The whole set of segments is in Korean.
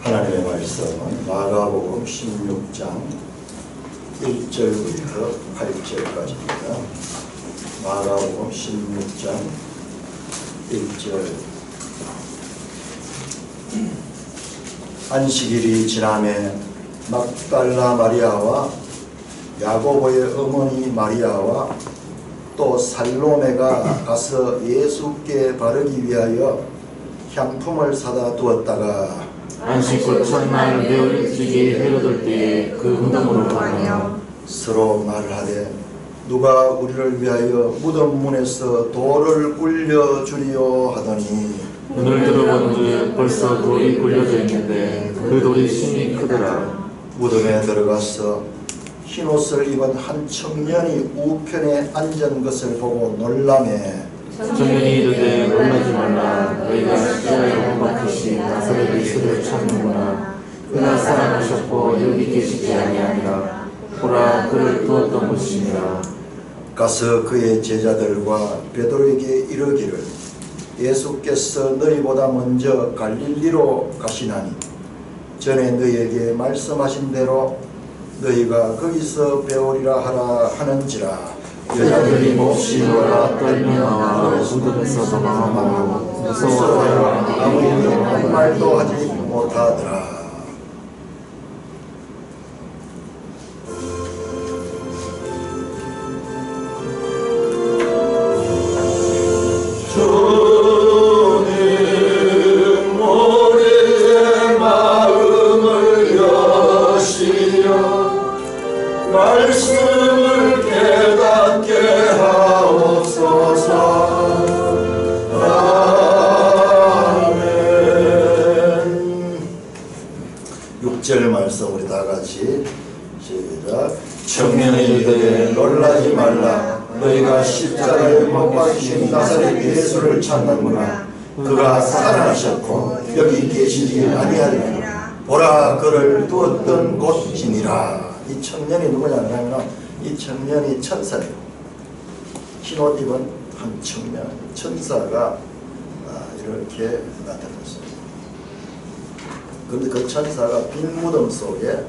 하나님의 말씀은 마가복음 16장 1절부터 8절까지입니다. 마가복음 16장 1절. 안식일이 지남에 막달라 마리아와 야고보의 어머니 마리아와 또 살로메가 가서 예수께 바르기 위하여 향품을 사다 두었다가 안식일 첫날 매우 일찍이 해로될 때에 그 무덤으로 가며 서로 말하되 누가 우리를 위하여 무덤 문에서 돌을 굴려주리요 하더니 눈을 들어보는데 벌써 돌이 굴려져 있는데 그 돌이 심히 크더라. 무덤에 들어가서 흰옷을 입은 한 청년이 우편에 앉은 것을 보고 놀라매 청년이 이르되 놀라지 말라. 너희가 십자가에 못 박히신 나사렛 예수를 찾는구나. 그가 살아나셨고 여기 계시지 아니하니라. 보라, 그를 두었던 곳이니라. 가서 그의 제자들과 베드로에게 이르기를 예수께서 너희보다 먼저 갈릴리로 가시나니 전에 너희에게 말씀하신 대로 너희가 거기서 배우리라 하라 하는지라. 여자들이 몹시 놀라 떨며 나와 무덤에서 도망하고 무서워하여 아무 말도 하지 못하더라. 말씀을 깨닫게 하옵소서. 아멘. 6절 말씀 우리 다 같이 시작. 청년이 이르되 놀라지 말라. 너희가 십자가에 못 박히신 나사렛 예수를 찾는구나. 그가 살아나셨고 여기 계시지 아니하리라. 보라, 그를 두었던 곳이니라. 이 청년이 누구냐 하면 이 청년이 천사예요. 흰옷 입은 한 청년, 천사가 이렇게 나타났어요. 그런데 그 천사가 빈 무덤 속에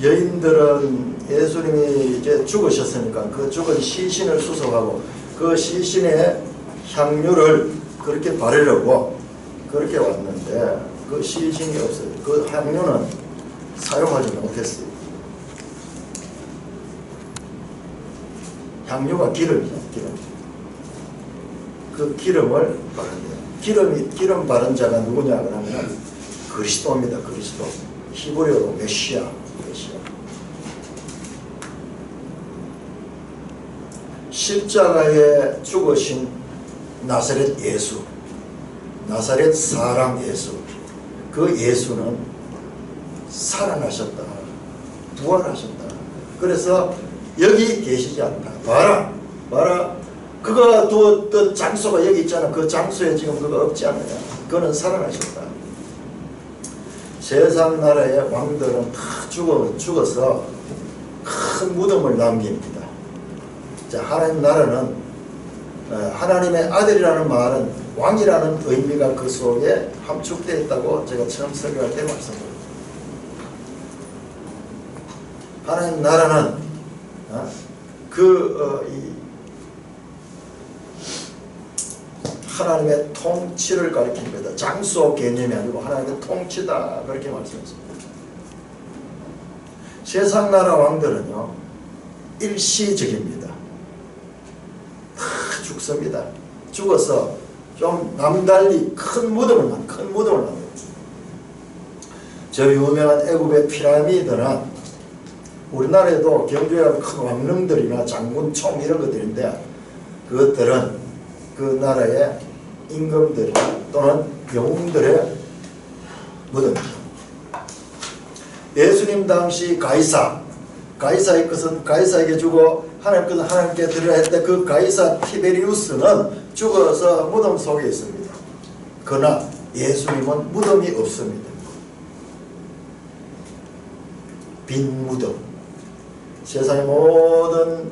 여인들은 예수님이 이제 죽으셨으니까 그 죽은 시신을 수속하고 그 시신에 향유를 그렇게 바르려고 그렇게 왔는데 그 시신이 없어요. 그 향유는 사용하지 못했어요. 향유가 기름이죠, 기름. 그 기름을 바른대요. 기름 바른 자가 누구냐 그러면 그리스도입니다. 그리스도. 히브리어로 메시아. 십자가에 죽으신 나사렛 예수, 나사렛 사람 예수. 그 예수는 살아나셨다, 부활하셨다. 그래서 여기 계시지 않다. 봐라. 그가 두었던 장소가 여기 있잖아. 그 장소에 지금 그가 없지 않느냐. 그는 살아나셨다. 세상 나라의 왕들은 다 죽어서 큰 무덤을 남깁니다. 자, 하나님 나라는 하나님의 아들이라는 말은 왕이라는 의미가 그 속에 함축되어 있다고 제가 처음 설교할 때 말씀드렸습니다. 하나님 나라는 하나님의 통치를 가리킵니다. 장소 개념이 아니고 하나님의 통치다 그렇게 말씀했습니다. 세상 나라 왕들은요 일시적입니다. 다 죽습니다. 죽어서 좀 남달리 큰 무덤을 만듭니다. 저 유명한 애굽의 피라미드는 우리나라에도 경주에 가면 큰 왕릉들이나 장군총 이런 것들인데 그것들은 그 나라의 임금들이나 또는 영웅들의 무덤이죠. 예수님 당시 가이사의 것은 가이사에게 주고 하나님 것은 하나님께 드리라 했을 때 그 가이사 티베리우스는 죽어서 무덤 속에 있습니다. 그러나 예수님은 무덤이 없습니다. 빈 무덤. 세상의 모든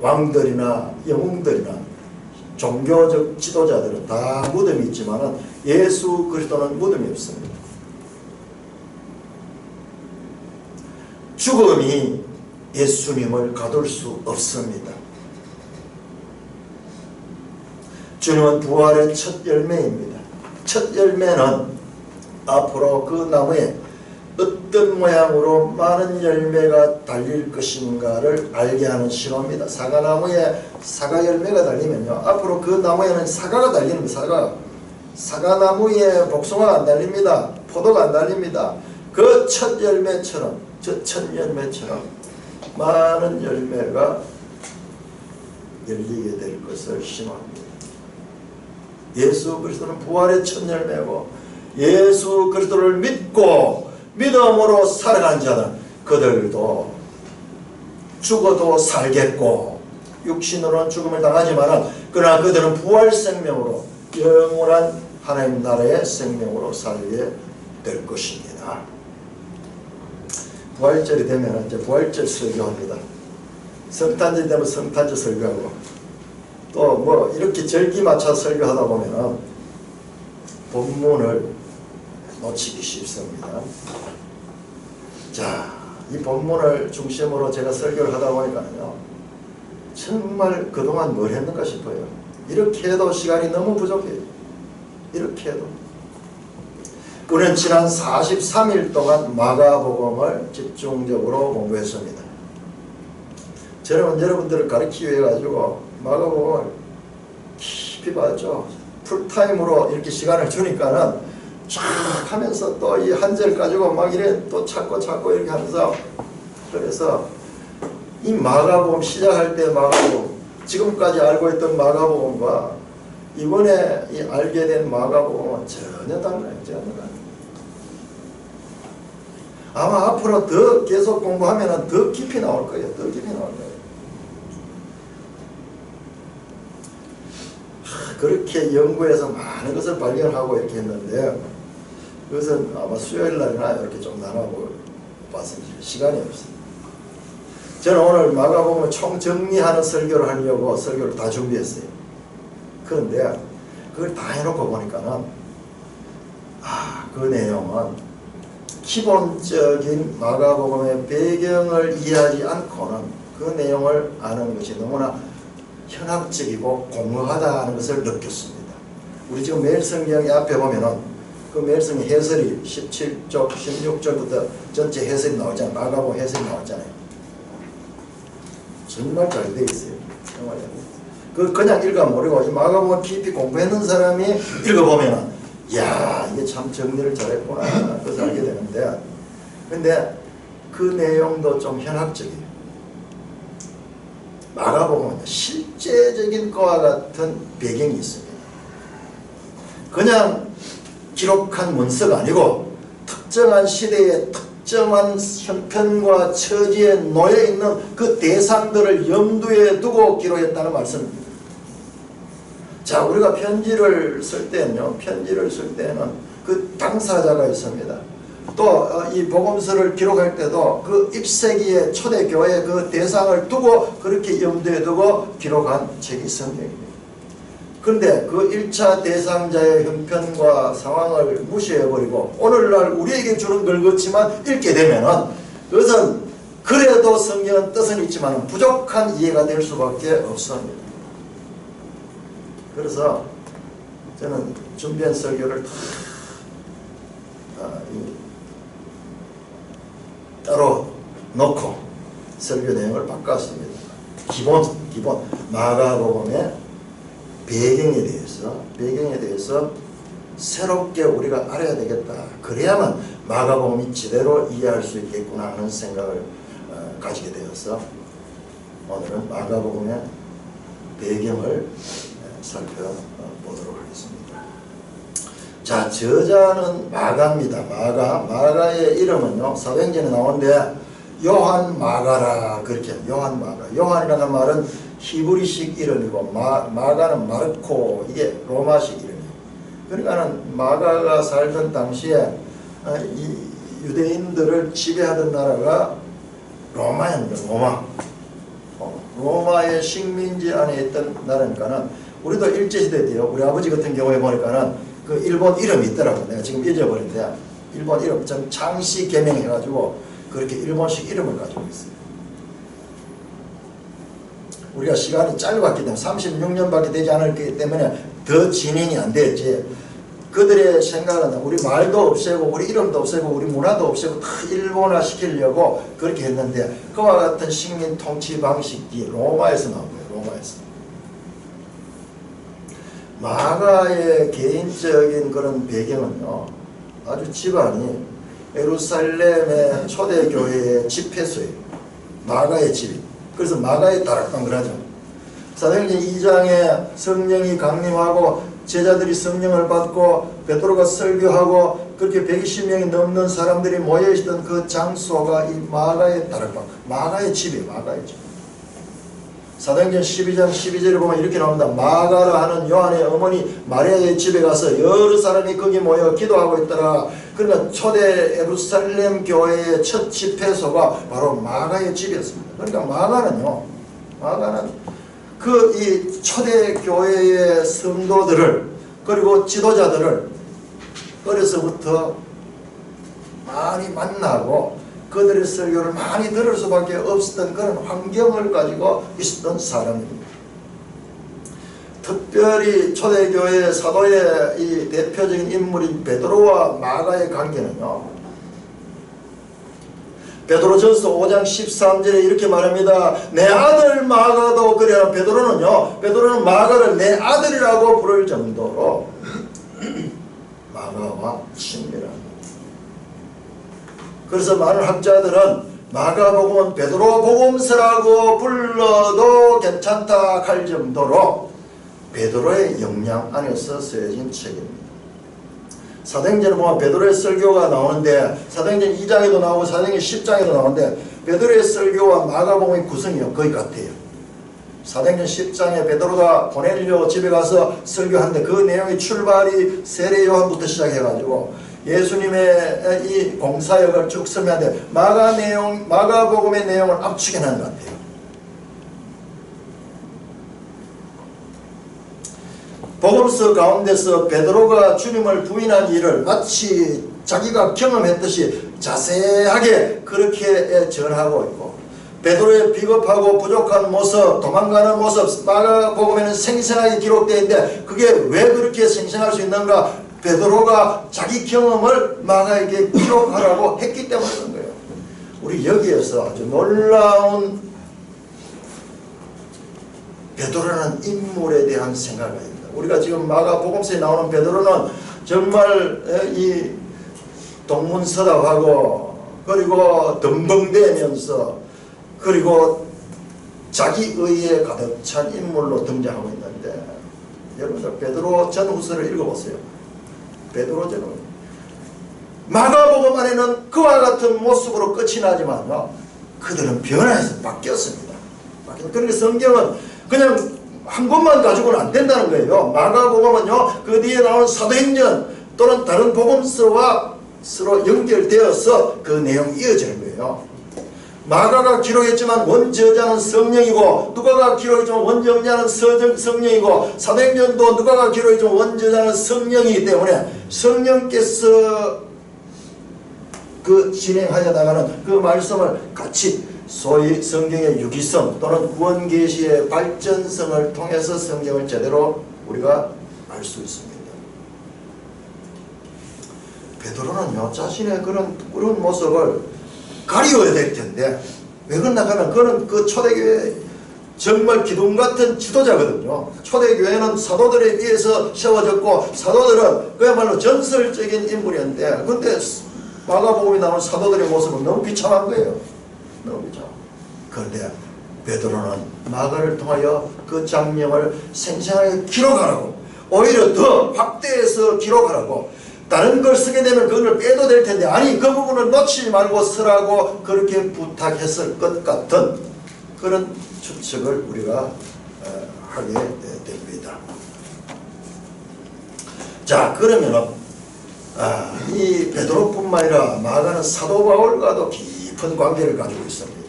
왕들이나 영웅들이나 종교적 지도자들은 다 무덤이 있지만은 예수 그리스도는 무덤이 없습니다. 죽음이 예수님을 가둘 수 없습니다. 주님은 부활의 첫 열매입니다. 첫 열매는 앞으로 그 나무에 어떤 모양으로 많은 열매가 달릴 것인가를 알게 하는 신호입니다. 사과나무에 사과 열매가 달리면요, 앞으로 그 나무에는 사과가 달리는 거예요. 사과나무에 복숭아가 안 달립니다. 포도가 안 달립니다. 그 첫 열매처럼, 첫 열매처럼 많은 열매가 열리게 될 것을 신호합니다. 예수 그리스도는 부활의 첫 열매고, 예수 그리스도를 믿고 믿음으로 살아가는 자는 그들도 죽어도 살겠고, 육신으로는 죽음을 당하지만 그러나 그들은 부활 생명으로 영원한 하나님 나라의 생명으로 살게 될 것입니다. 부활절이 되면 이제 부활절 설교합니다. 성탄절 되면 성탄절 설교하고, 또 뭐 이렇게 절기 맞춰 설교하다 보면 본문을 놓치기 쉽습니다. 자, 이 본문을 중심으로 제가 설교를 하다 보니까요, 정말 그동안 뭘 했는가 싶어요. 이렇게 해도 시간이 너무 부족해요. 이렇게 해도. 우리는 지난 43일 동안 마가복음을 집중적으로 공부했습니다. 저는 여러분들을 가르치기 위해 가지고 마가복음을 깊이 봤죠. 풀타임으로 이렇게 시간을 주니까는 쫙 하면서 또 이 한 절 가지고 막 이래 또 찾고 이렇게 하면서, 그래서 이 마가복음 시작할 때 마가복음, 지금까지 알고 있던 마가복음과 이번에 이 알게 된 마가복음은 전혀 달라요. 전혀 달라요. 아마 앞으로 더 계속 공부하면 더 깊이 나올 거예요. 더 깊이 나올 거예요. 그렇게 연구해서 많은 것을 발견하고 이렇게 했는데, 그것은 아마 수요일 날이나 이렇게 좀 나눠보고 봤습니다. 시간이 없습니다. 저는 오늘 마가복음을 총정리하는 설교를 하려고 설교를 다 준비했어요. 그런데 그걸 다 해놓고 보니까는 그 내용은 기본적인 마가복음의 배경을 이해하지 않고는 그 내용을 아는 것이 너무나 현학적이고 공허하다는 것을 느꼈습니다. 우리 지금 매일 성경의 앞에 보면은 그 매일 성경 해설이 17쪽, 16절부터 전체 해설이 나오잖아요. 마가복음 해설이 나오잖아요. 정말 잘 되어 있어요. 정말 잘 되어 있어요. 그냥 읽어모르고 이 마가복음 깊이 공부했는 사람이 읽어보면은, 이야, 이게 참 정리를 잘했구나, 그것을 알게 되는데, 근데 그 내용도 좀 현학적이에요. 마가복음은 실제적인 것과 같은 배경이 있습니다. 그냥 기록한 문서가 아니고 특정한 시대의 특정한 형편과 처지에 놓여있는 그 대상들을 염두에 두고 기록했다는 말씀입니다. 자, 우리가 편지를 쓸 때는요, 편지를 쓸 때는 그 당사자가 있습니다. 또 이 복음서를 기록할 때도 그 입세기의 초대교회의 그 대상을 두고 그렇게 염두에 두고 기록한 책이 성경입니다. 그런데 그 1차 대상자의 형편과 상황을 무시해버리고 오늘날 우리에게 주는 걸 걷지만 읽게 되면은, 그것은 그래도 성경은 뜻은 있지만 부족한 이해가 될 수밖에 없습니다. 그래서 저는 준비한 설교를 따로 놓고 설교 내용을 바꿨습니다. 기본 마가복음의 배경에 대해서 새롭게 우리가 알아야 되겠다. 그래야만 마가복음이 제대로 이해할 수 있겠구나 하는 생각을 가지게 되어서 오늘은 마가복음의 배경을 살펴보도록 하겠습니다. 자, 저자는 마가입니다. 마가의 이름은요, 사도행전에 나오는데 요한 마가라, 그렇게 요한 마가. 요한이라는 말은 히브리식 이름이고 마가는 마르코, 이게 로마식 이름이에요. 그러니까는 마가가 살던 당시에 이 유대인들을 지배하던 나라가 로마입니다. 로마의 식민지 안에 있던 나라니까는 우리도 일제시대 때요. 우리 아버지 같은 경우에 보니까는 그 일본 이름이 있더라고. 내가 지금 잊어버렸는데 일본 이름 좀 창씨 개명해가지고 그렇게 일본식 이름을 가지고 있어요. 우리가 시간이 짧았기 때문에 36년밖에 되지 않았기 때문에 더 진행이 안 됐지. 그들의 생각은 우리 말도 없애고 우리 이름도 없애고 우리 문화도 없애고 다 일본화 시키려고 그렇게 했는데 그와 같은 식민 통치 방식이 로마에서 나온 거예요. 로마에서. 마가의 개인적인 그런 배경은요, 아주 집안이 예루살렘의 초대교회의 집회소예요. 마가의 집이. 그래서 마가의 다락방 그러죠. 사도행전 2장에 성령이 강림하고 제자들이 성령을 받고 베드로가 설교하고 그렇게 120명이 넘는 사람들이 모여있던 그 장소가 이 마가의 다락방, 마가의 집이에요. 마가의 집. 사도행전 12장 12절에 보면 이렇게 나옵니다. 마가라 하는 요한의 어머니 마리아의 집에 가서 여러 사람이 거기 모여 기도하고 있더라. 그러니까 초대 예루살렘 교회의 첫 집회소가 바로 마가의 집이었습니다. 그러니까 마가는 그 이 초대 교회의 성도들을 그리고 지도자들을 어려서부터 많이 만나고 그들의 설교를 많이 들을 수밖에 없었던 그런 환경을 가지고 있었던 사람입니다. 특별히 초대교회 사도의 이 대표적인 인물인 베드로와 마가의 관계는요, 베드로전서 5장 13절에 이렇게 말합니다. 내 아들 마가도 그래요. 베드로는 마가를 내 아들이라고 부를 정도로 마가와 친밀합니다. 그래서 많은 학자들은 마가복음은 베드로 복음서라고 불러도 괜찮다 할 정도로 베드로의 역량 안에서 쓰여진 책입니다. 사도행전에 보면 베드로의 설교가 나오는데 사도행전 2장에도 나오고 사도행전 10장에도 나오는데 베드로의 설교와 마가복음의 구성이 거의 같아요. 사도행전 10장에 베드로가 고넬료 집에 가서 설교하는데 그 내용의 출발이 세례 요한부터 시작해가지고 예수님의 이 공사역을 쭉 설명하는데 마가복음의 내용을 압축해낸 것 같아요. 복음서 가운데서 베드로가 주님을 부인한 일을 마치 자기가 경험했듯이 자세하게 그렇게 전하고 있고 베드로의 비겁하고 부족한 모습, 도망가는 모습 마가복음에는 생생하게 기록되어 있는데 그게 왜 그렇게 생생할 수 있는가? 베드로가 자기 경험을 마가에게 기록하라고 했기 때문에 그런 거예요. 우리 여기에서 아주 놀라운 베드로라는 인물에 대한 생각을 합니다. 우리가 지금 마가복음서에 나오는 베드로는 정말 이 동문서답하고 그리고 덤벙대면서 그리고 자기의에 가득 찬 인물로 등장하고 있는데 여러분들 베드로 전후서를 읽어보세요. 베드로 전후 마가복음 안에는 그와 같은 모습으로 끝이 나지만요, 그들은 변화해서 바뀌었습니다. 그러니까 성경은 그냥 한 권만 가지고는 안 된다는 거예요. 마가복음은요, 그 뒤에 나오는 사도행전 또는 다른 복음서와 서로 연결되어서 그 내용이 이어지는 거예요. 마가가 기록했지만 원저자는 성령이고 누가가 기록했지만 원저자는 성령이고 사도행전도 누가가 기록했지만 원저자는 성령이기 때문에 성령께서 그 진행하여 나가는 그 말씀을 같이 소위 성경의 유기성 또는 구원계시의 발전성을 통해서 성경을 제대로 우리가 알 수 있습니다. 베드로는요, 자신의 그런 모습을 가리워야 될 텐데 왜 그런가 하면 그는 그 초대교회 정말 기둥 같은 지도자거든요. 초대교회는 사도들에 의해서 세워졌고 사도들은 그야말로 전설적인 인물이었는데 근데 마가복음에 나오는 사도들의 모습은 너무 비참한 거예요. 너무 비참. 그런데 베드로는 마가를 통하여 그 장면을 생생하게 기록하라고, 오히려 더 확대해서 기록하라고, 다른 걸 쓰게 되면 그걸 빼도 될 텐데 아니 그 부분을 놓치지 말고 쓰라고 그렇게 부탁했을 것 같은 그런 추측을 우리가 하게 됩니다. 자, 그러면은 이 베드로뿐만 아니라 마가는 사도 바울과도 깊은 관계를 가지고 있습니다.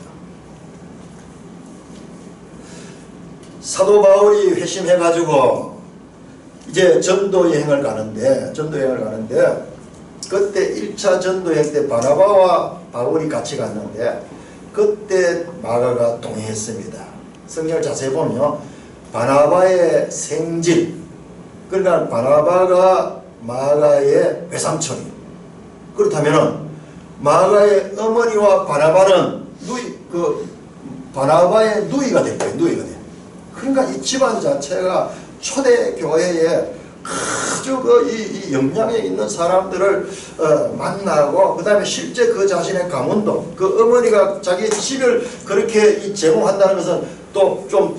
사도 바울이 회심해가지고 이제 전도 여행을 가는데 그때 1차 전도 여행 때 바나바와 바울이 같이 갔는데 그때 마가가 동행했습니다. 성경을 자세히 보면 바나바의 생질, 그러니까 바나바가 마가의 외삼촌이, 그렇다면은 마가의 어머니와 바나바는 바나바의 누이가 될 거예요. 누이가 돼요. 그러니까 이 집안 자체가 초대교회에 아주 이 영향에 있는 사람들을 만나고, 그 다음에 실제 그 자신의 가문도, 그 어머니가 자기 집을 그렇게 제공한다는 것은 또 좀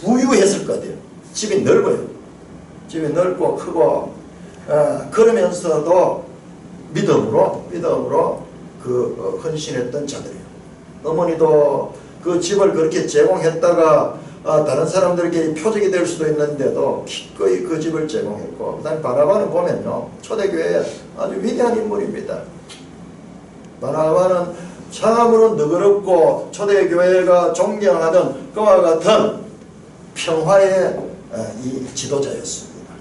부유했을 것 같아요. 집이 넓어요. 집이 넓고 크고, 그러면서도 믿음으로 그 헌신했던 자들이에요. 어머니도 그 집을 그렇게 제공했다가 다른 사람들에게 표적이 될 수도 있는데도 기꺼이 그 집을 제공했고, 그 다음에 바나바는 보면요, 초대교회에 아주 위대한 인물입니다. 바나바는 참으로 너그럽고 초대교회가 존경하던 그와 같은 평화의 이 지도자였습니다.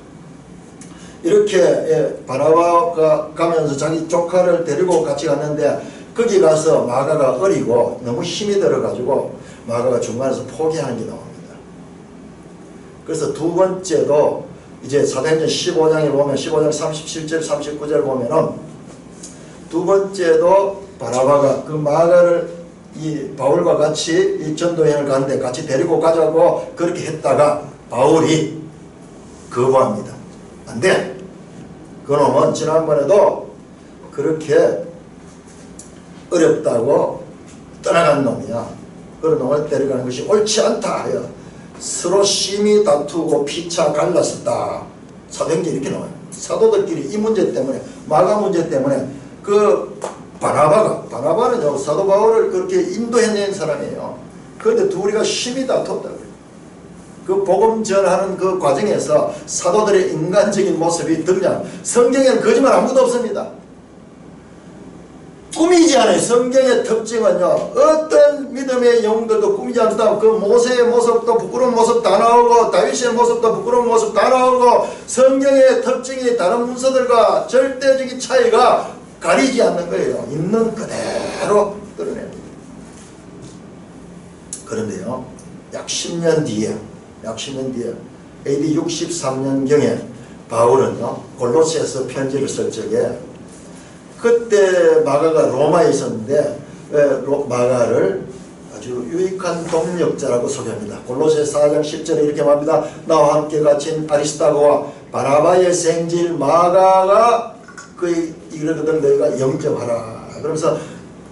이렇게 바나바가 가면서 자기 조카를 데리고 같이 갔는데, 거기 가서 마가가 어리고 너무 힘이 들어가지고 마가가 중간에서 포기하는 게 나옵니다. 그래서 두 번째도 이제 사도행전 15장에 보면 15장 37절 39절 보면은 두 번째도 바나바가 그 마가를 이 바울과 같이 이 전도여행을 가는데 같이 데리고 가자고 그렇게 했다가 바울이 거부합니다. 안 돼. 그놈은 지난번에도 그렇게 어렵다고 떠나간 놈이야. 그런 놈을 데려가는 것이 옳지 않다 하여 서로 심히 다투고 피차 갈랐었다. 사도행전이 이렇게 나와요. 사도들끼리 이 문제 때문에, 마가 문제 때문에 그 바나바는요 사도 바울을 그렇게 인도해낸 사람이에요. 그런데 둘이가 심히 다퉜다고요. 그 복음 전하는 그 과정에서 사도들의 인간적인 모습이 등장. 성경에는 거짓말 아무것도 없습니다. 꾸미지 않아요. 성경의 특징은요, 어떤 믿음의 영웅들도 꾸미지 않다. 그 모세의 모습도 부끄러운 모습 다 나오고, 다윗의 모습도 부끄러운 모습 다 나오고, 성경의 특징이 다른 문서들과 절대적인 차이가 가리지 않는 거예요. 있는 그대로 드러냅니다. 그런데요, 약 10년 뒤에 AD 63년경에 바울은요 골로새서 편지를 쓸 적에, 그때 마가가 로마에 있었는데 마가를 아주 유익한 동력자라고 소개합니다. 골로새 4장 10절에 이렇게 말합니다. 나와 함께 갇힌 아리스타고와 바나바의 생질 마가가 이러거든 너희가 영접하라. 그러면서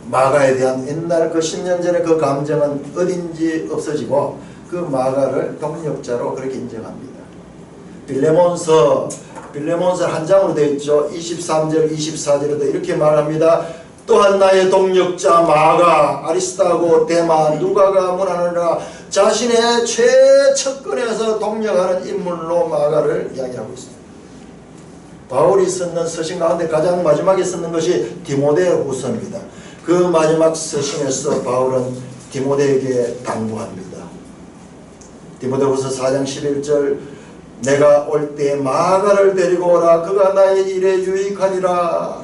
마가에 대한 옛날 그 10년 전에 그 감정은 어딘지 없어지고 그 마가를 동력자로 그렇게 인정합니다. 빌레몬서 한 장으로 되어 있죠. 23절 24절에도 이렇게 말합니다. 또한 나의 동력자 마가 아리스타고 데마 누가가 문하느라 자신의 최측근에서 동력하는 인물로 마가를 이야기하고 있습니다. 바울이 쓰는 서신 가운데 가장 마지막에 쓰는 것이 디모데후서입니다. 그 마지막 서신에서 바울은 디모데에게 당부합니다. 디모데후서 4장 11절 내가 올 때 마가를 데리고 오라. 그가 나의 일에 유익하리라.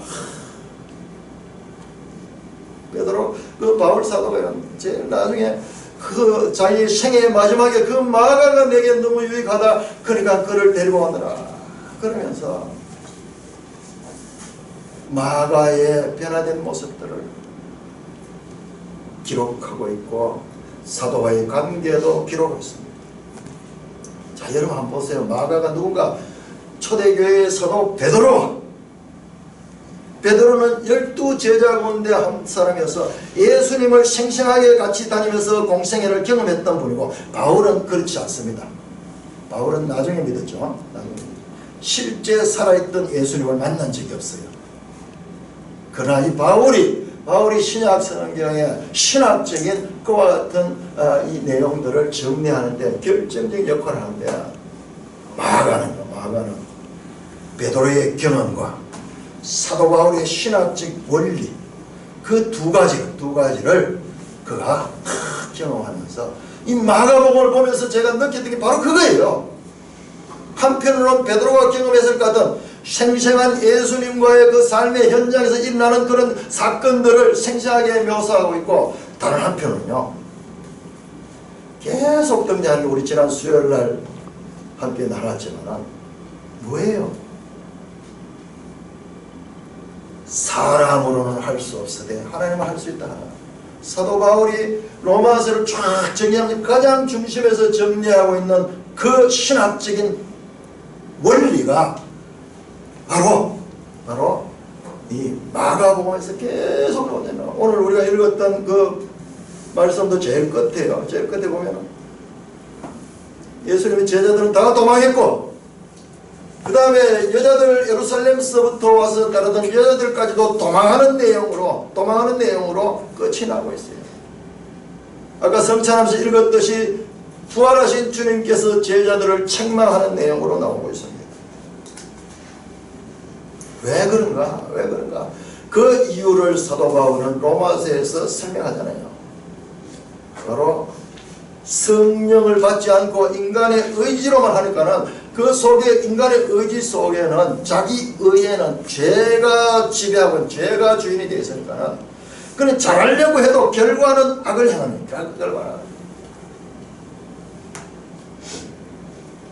베드로 그 바울 사도가 제일 나중에 그 자기 생애의 마지막에 그 마가가 내게 너무 유익하다. 그러니까 그를 데리고 오느라. 그러면서 마가의 변화된 모습들을 기록하고 있고 사도와의 관계도 기록하고 있습니다. 자, 여러분 한번 보세요. 마가가 누군가? 초대교회의 사도 베드로는 12제자 가운데 한 사람이어서 예수님을 생생하게 같이 다니면서 공생애를 경험했던 분이고, 바울은 그렇지 않습니다. 바울은 나중에 믿었죠. 실제 살아있던 예수님을 만난 적이 없어요. 그러나 이 바울이 신약 성경의 신학적인 그와 같은 이 내용들을 정리하는데 결정적인 역할을 하는데, 마가는 베드로의 경험과 사도 바울의 신학적 원리, 그 두 가지를 그가 경험하면서 이 마가복음을 보면서 제가 느꼈던 게 바로 그거예요. 한편으로는 베드로가 경험했을 것 같은 생생한 예수님과의 그 삶의 현장에서 일어나는 그런 사건들을 생생하게 묘사하고 있고, 다른 한편은요, 계속 등장하는 게 우리 지난 수요일날 함께 나눴지만 뭐예요? 사람으로는 할 수 없으되 하나님은 할 수 있다. 사도 바울이 로마서를 쫙 정리하면 가장 중심에서 정리하고 있는 그 신학적인 원리가 바로 이 마가복음에서 계속 나오잖아요. 오늘 우리가 읽었던 그 말씀도 제일 끝에요. 제일 끝에 보면은 예수님의 제자들은 다 도망했고, 그 다음에 여자들 예루살렘서부터 와서 따르던 여자들까지도 도망하는 내용으로 끝이 나고 있어요. 아까 성찬하면서 읽었듯이 부활하신 주님께서 제자들을 책망하는 내용으로 나오고 있습니다. 왜 그런가? 그 이유를 사도 바울은 로마서에서 설명하잖아요. 바로 성령을 받지 않고 인간의 의지로만 하니까는 그 속에, 인간의 의지 속에는, 자기 의에는 죄가 지배하고 죄가 주인이 되어 있으니까는, 그는 잘하려고 해도 결과는 악을 향하니까, 그 결과는.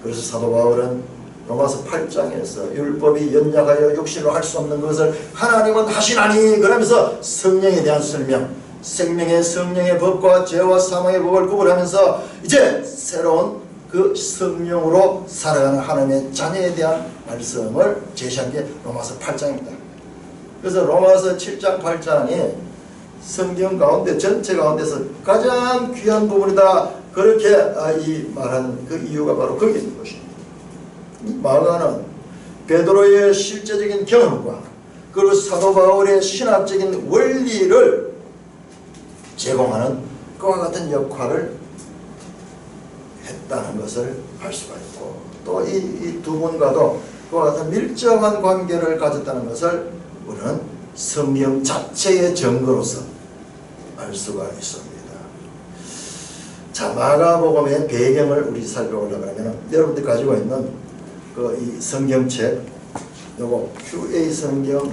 그래서 사도 바울은 로마서 8장에서 율법이 연약하여 육신으로 할 수 없는 것을 하나님은 하시나니, 그러면서 성령에 대한 설명, 생명의 성령의 법과 죄와 사망의 법을 구분하면서 이제 새로운 그 성령으로 살아가는 하나님의 자녀에 대한 말씀을 제시한 게 로마서 8장입니다. 그래서 로마서 7장 8장이 성경 가운데 전체 가운데서 가장 귀한 부분이다, 그렇게 이 말하는 그 이유가 바로 거기에 있는 것입니다. 이 마가는 베드로의 실제적인 경험과 그리고 사도 바울의 신학적인 원리를 제공하는 그와 같은 역할을 했다는 것을 알 수가 있고, 또 이 두 분과도 그와 같은 밀접한 관계를 가졌다는 것을 우리는 성경 자체의 증거로서 알 수가 있습니다. 자, 마가복음의 배경을 우리 살펴보려고 하면 여러분들 가지고 있는 그 이 성경책, 요거 QA 성경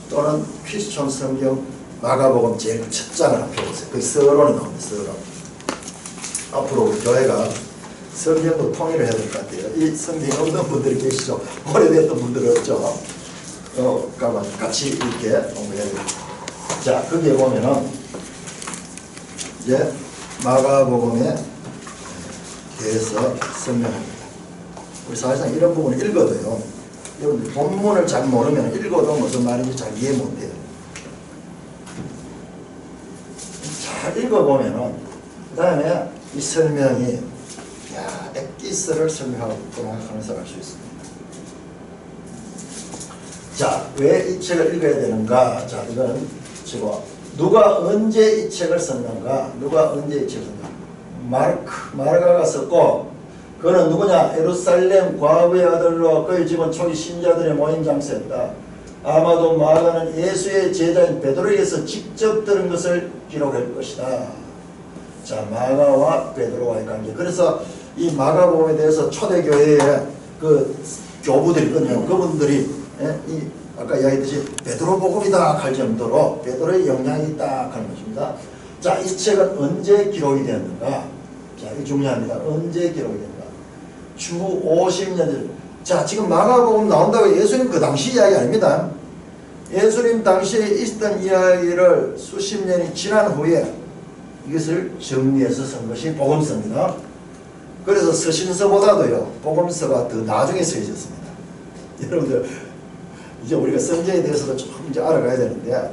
또는 퀴스촌 성경 마가복음 제일 첫 장을 한번 펴보세요. 그 서론이 나옵니다. 서론. 앞으로 우리 교회가 성경도 통일을 해야 될 것 같아요. 이 성경이 없는 분들이 계시죠. 오래됐던 분들은 없죠. 같이 이렇게 공부해야 됩니다. 자, 거기에 보면은 이제 마가복음에 대해서 설명합니다. 우리 사실상 이런 부분을 읽어도요, 여러분들 본문을 잘 모르면 읽어도 무슨 말인지 잘 이해 못해요. 잘 읽어보면은 그 다음에 이 설명이, 야, 엑기스를 설명하고 있구나 하는 것을 알 수 있습니다. 자, 왜 이 책을 읽어야 되는가? 자, 이거는 지금 누가 언제 이 책을 썼는가? 마르가가 썼고, 그는 누구냐? 예루살렘 과부의 아들로 그의 집은 초기 신자들의 모임 장소였다. 아마도 마가는 예수의 제자인 베드로에게서 직접 들은 것을 기록할 것이다. 자, 마가와 베드로와의 관계. 그래서 이 마가복음에 대해서 초대교회의 그 교부들이 있거든요. 그분들이 이 아까 이야기했듯이 베드로 복음이다 할 정도로 베드로의 영향이 있다 하는 것입니다. 자, 이 책은 언제 기록이 되었는가? 자, 이게 중요합니다. 언제 기록이 되는가? 주 50년 전. 자, 지금 마가복음 나온다고 예수님 그 당시 이야기 아닙니다. 예수님 당시에 있었던 이야기를 수십 년이 지난 후에 이것을 정리해서 쓴 것이 복음서입니다. 그래서 서신서보다도요, 복음서가 더 나중에 쓰여졌습니다. 여러분들, 이제 우리가 성경에 대해서도 조금 이제 알아가야 되는데,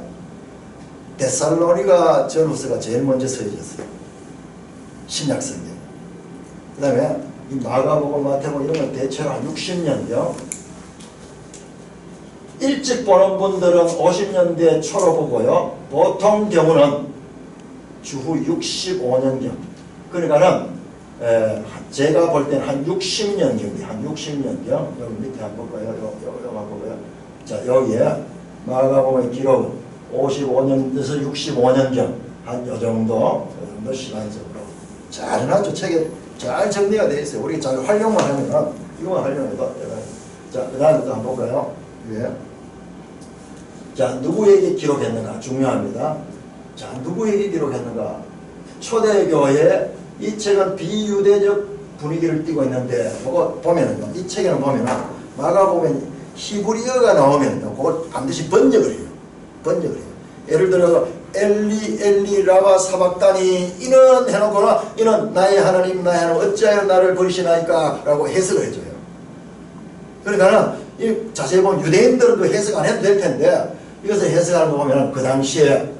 데살로니가 전후서가 제일 먼저 쓰여졌어요. 신약 성경. 그 다음에 이 마가복음, 마태복음 이런 건 대체로 한 60년대요. 일찍 보는 분들은 50년대 초로 보고요. 보통 경우는 주후 65년경. 그러니까는 제가 볼 때는 한 60년경이, 한 60년경. 여기 밑에 한번 볼까요? 여기 한번 볼까요? 자, 여기에 마가복음의 기록은 55년에서 65년경. 한 요 정도 시간적으로 잘 해놨죠. 책에 잘 정리가 되어 있어요. 우리 잘 활용만 하면, 이거만 활용해도. 자, 그 다음에 또 한번 볼까요? 예. 자, 누구에게 기록했는가? 중요합니다. 자, 누구에게 기록했는가? 초대교회에 이 책은 비유대적 분위기를 띠고 있는데, 그거 보면은요, 이 책에는 보면은, 마가복음 히브리어가 나오면요, 그걸 반드시 번역을 해요. 번역을 해요. 예를 들어서, 엘리 라바 사박다니 이는 해놓거나, 이는 나의 하나님 어찌하여 나를 버리시나이까? 라고 해석을 해줘요. 그러니까는, 이 자세히 보면 유대인들은 그 해석 안 해도 될 텐데, 이것을 해석하는 거 보면 그 당시에,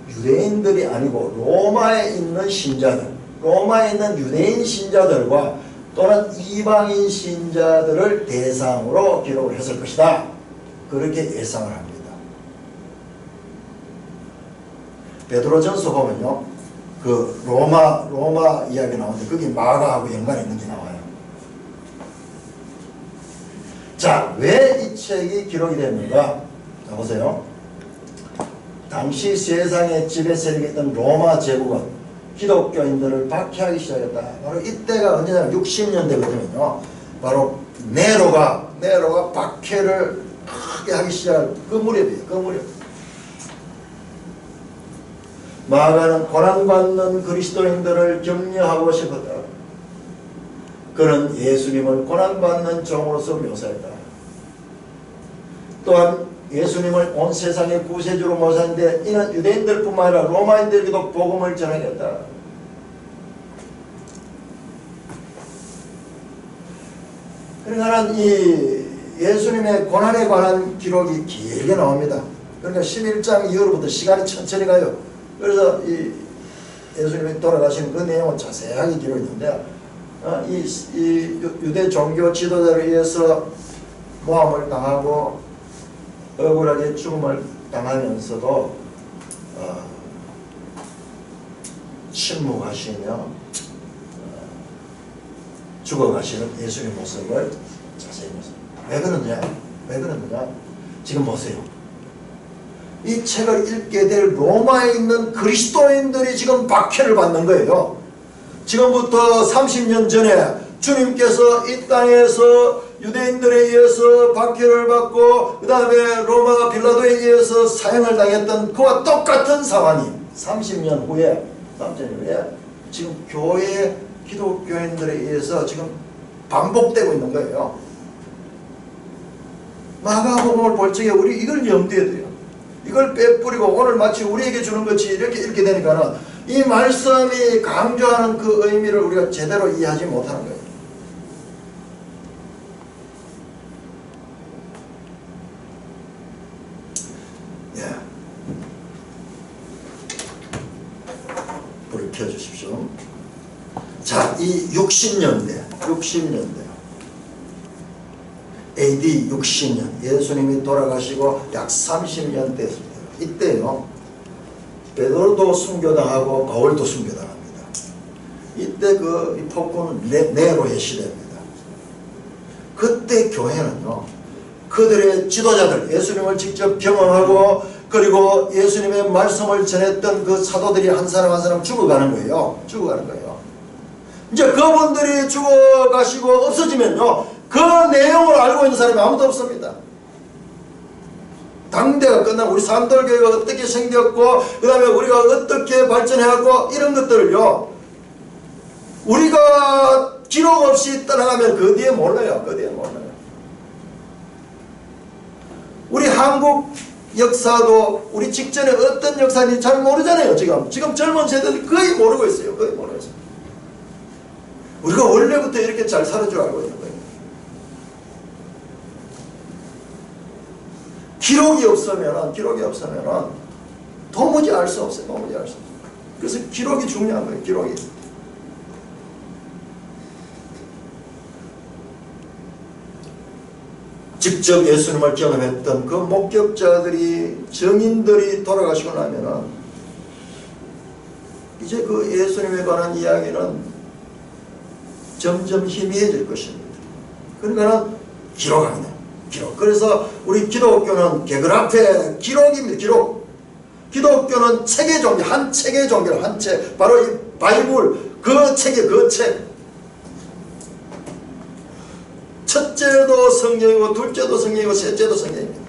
유대인들이 아니고 로마에 있는 신자들, 로마에 있는 유대인 신자들과 또는 이방인 신자들을 대상으로 기록을 했을 것이다. 그렇게 예상을 합니다. 베드로전서 보면요, 그 로마 이야기 나오는데 거기 마가하고 연관이 있는 게 나와요. 자, 왜 이 책이 기록이 됐는가? 자, 보세요. 당시 세상의 지배 세력이었던 로마 제국은 기독교인들을 박해하기 시작했다. 바로 이때가 언제냐? 60년대거든요. 바로 네로가 박해를 크게 하기 시작한 그 무렵이에요. 그 무렵. 마가는 고난받는 그리스도인들을 격려하고 싶었다. 그는 예수님을 고난받는 종으로서 묘사했다. 또한 예수님을 온 세상의 구세주로 모셨는데 이는 유대인들뿐만 아니라 로마인들에게도 복음을 전하겠다. 그러니까 이 예수님의 고난에 관한 기록이 길게 나옵니다. 그러니까 11장 이후로부터 시간이 천천히 가요. 그래서 이 예수님이 돌아가신 그 내용은 자세하게 기록이 있는데, 이 유대 종교 지도자에 의해서 모함을 당하고 억울하게 죽음을 당하면서도 침묵하시며 죽어가시는 예수님의 모습을 자세히 보세요. 왜 그러느냐? 지금 보세요. 이 책을 읽게 될 로마에 있는 그리스도인들이 지금 박해를 받는 거예요. 지금부터 30년 전에 주님께서 이 땅에서 유대인들에 의해서 박해를 받고 그 다음에 로마 빌라도에 의해서 사형을 당했던 그와 똑같은 상황이 30년 후에 지금 교회 기독교인들에 의해서 지금 반복되고 있는 거예요. 마가복음을 볼 적에 우리 이걸 염두에 둬요. 이걸 빼뿌리고 오늘 마치 우리에게 주는 것이 이렇게 읽게 되니까는 이 말씀이 강조하는 그 의미를 우리가 제대로 이해하지 못하는 거예요. 예. 불을 켜주십시오. 자, 이 60년대 AD 60년 예수님이 돌아가시고 약 30년 됐습니다. 이때요, 베드로도 순교당하고 바울도 순교당합니다. 이때 그 폭군은 네로의 시대입니다. 그때 교회는요, 그들의 지도자들, 예수님을 직접 경험하고 그리고 예수님의 말씀을 전했던 그 사도들이 한 사람 한 사람 죽어가는 거예요. 이제 그분들이 죽어가시고 없어지면요, 그 내용을 알고 있는 사람이 아무도 없습니다. 당대가 끝나고 우리 산돌교회가 어떻게 생겼고 그 다음에 우리가 어떻게 발전해왔고 이런 것들을요, 우리가 기록 없이 떠나가면 그 뒤에 몰라요. 우리 한국 역사도 우리 직전에 어떤 역사인지 잘 모르잖아요. 지금 젊은 세대들 거의 모르고 있어요. 우리가 원래부터 이렇게 잘 살을 줄 알고 있는 거예요. 기록이 없으면 도무지 알 수 없어요. 그래서 기록이 중요한 거예요. 기록이. 직접 예수님을 경험했던 그 목격자들이, 증인들이 돌아가시고 나면은 이제 그 예수님에 관한 이야기는 점점 희미해질 것입니다. 그러니까 기록합니다. 그래서 우리 기독교는 게그라페 기록입니다. 기독교는 책의 종교, 한 책의 종교, 바로 이 바이블 그 책에 그 책. 첫째도 성경이고 둘째도 성경이고 셋째도 성경입니다.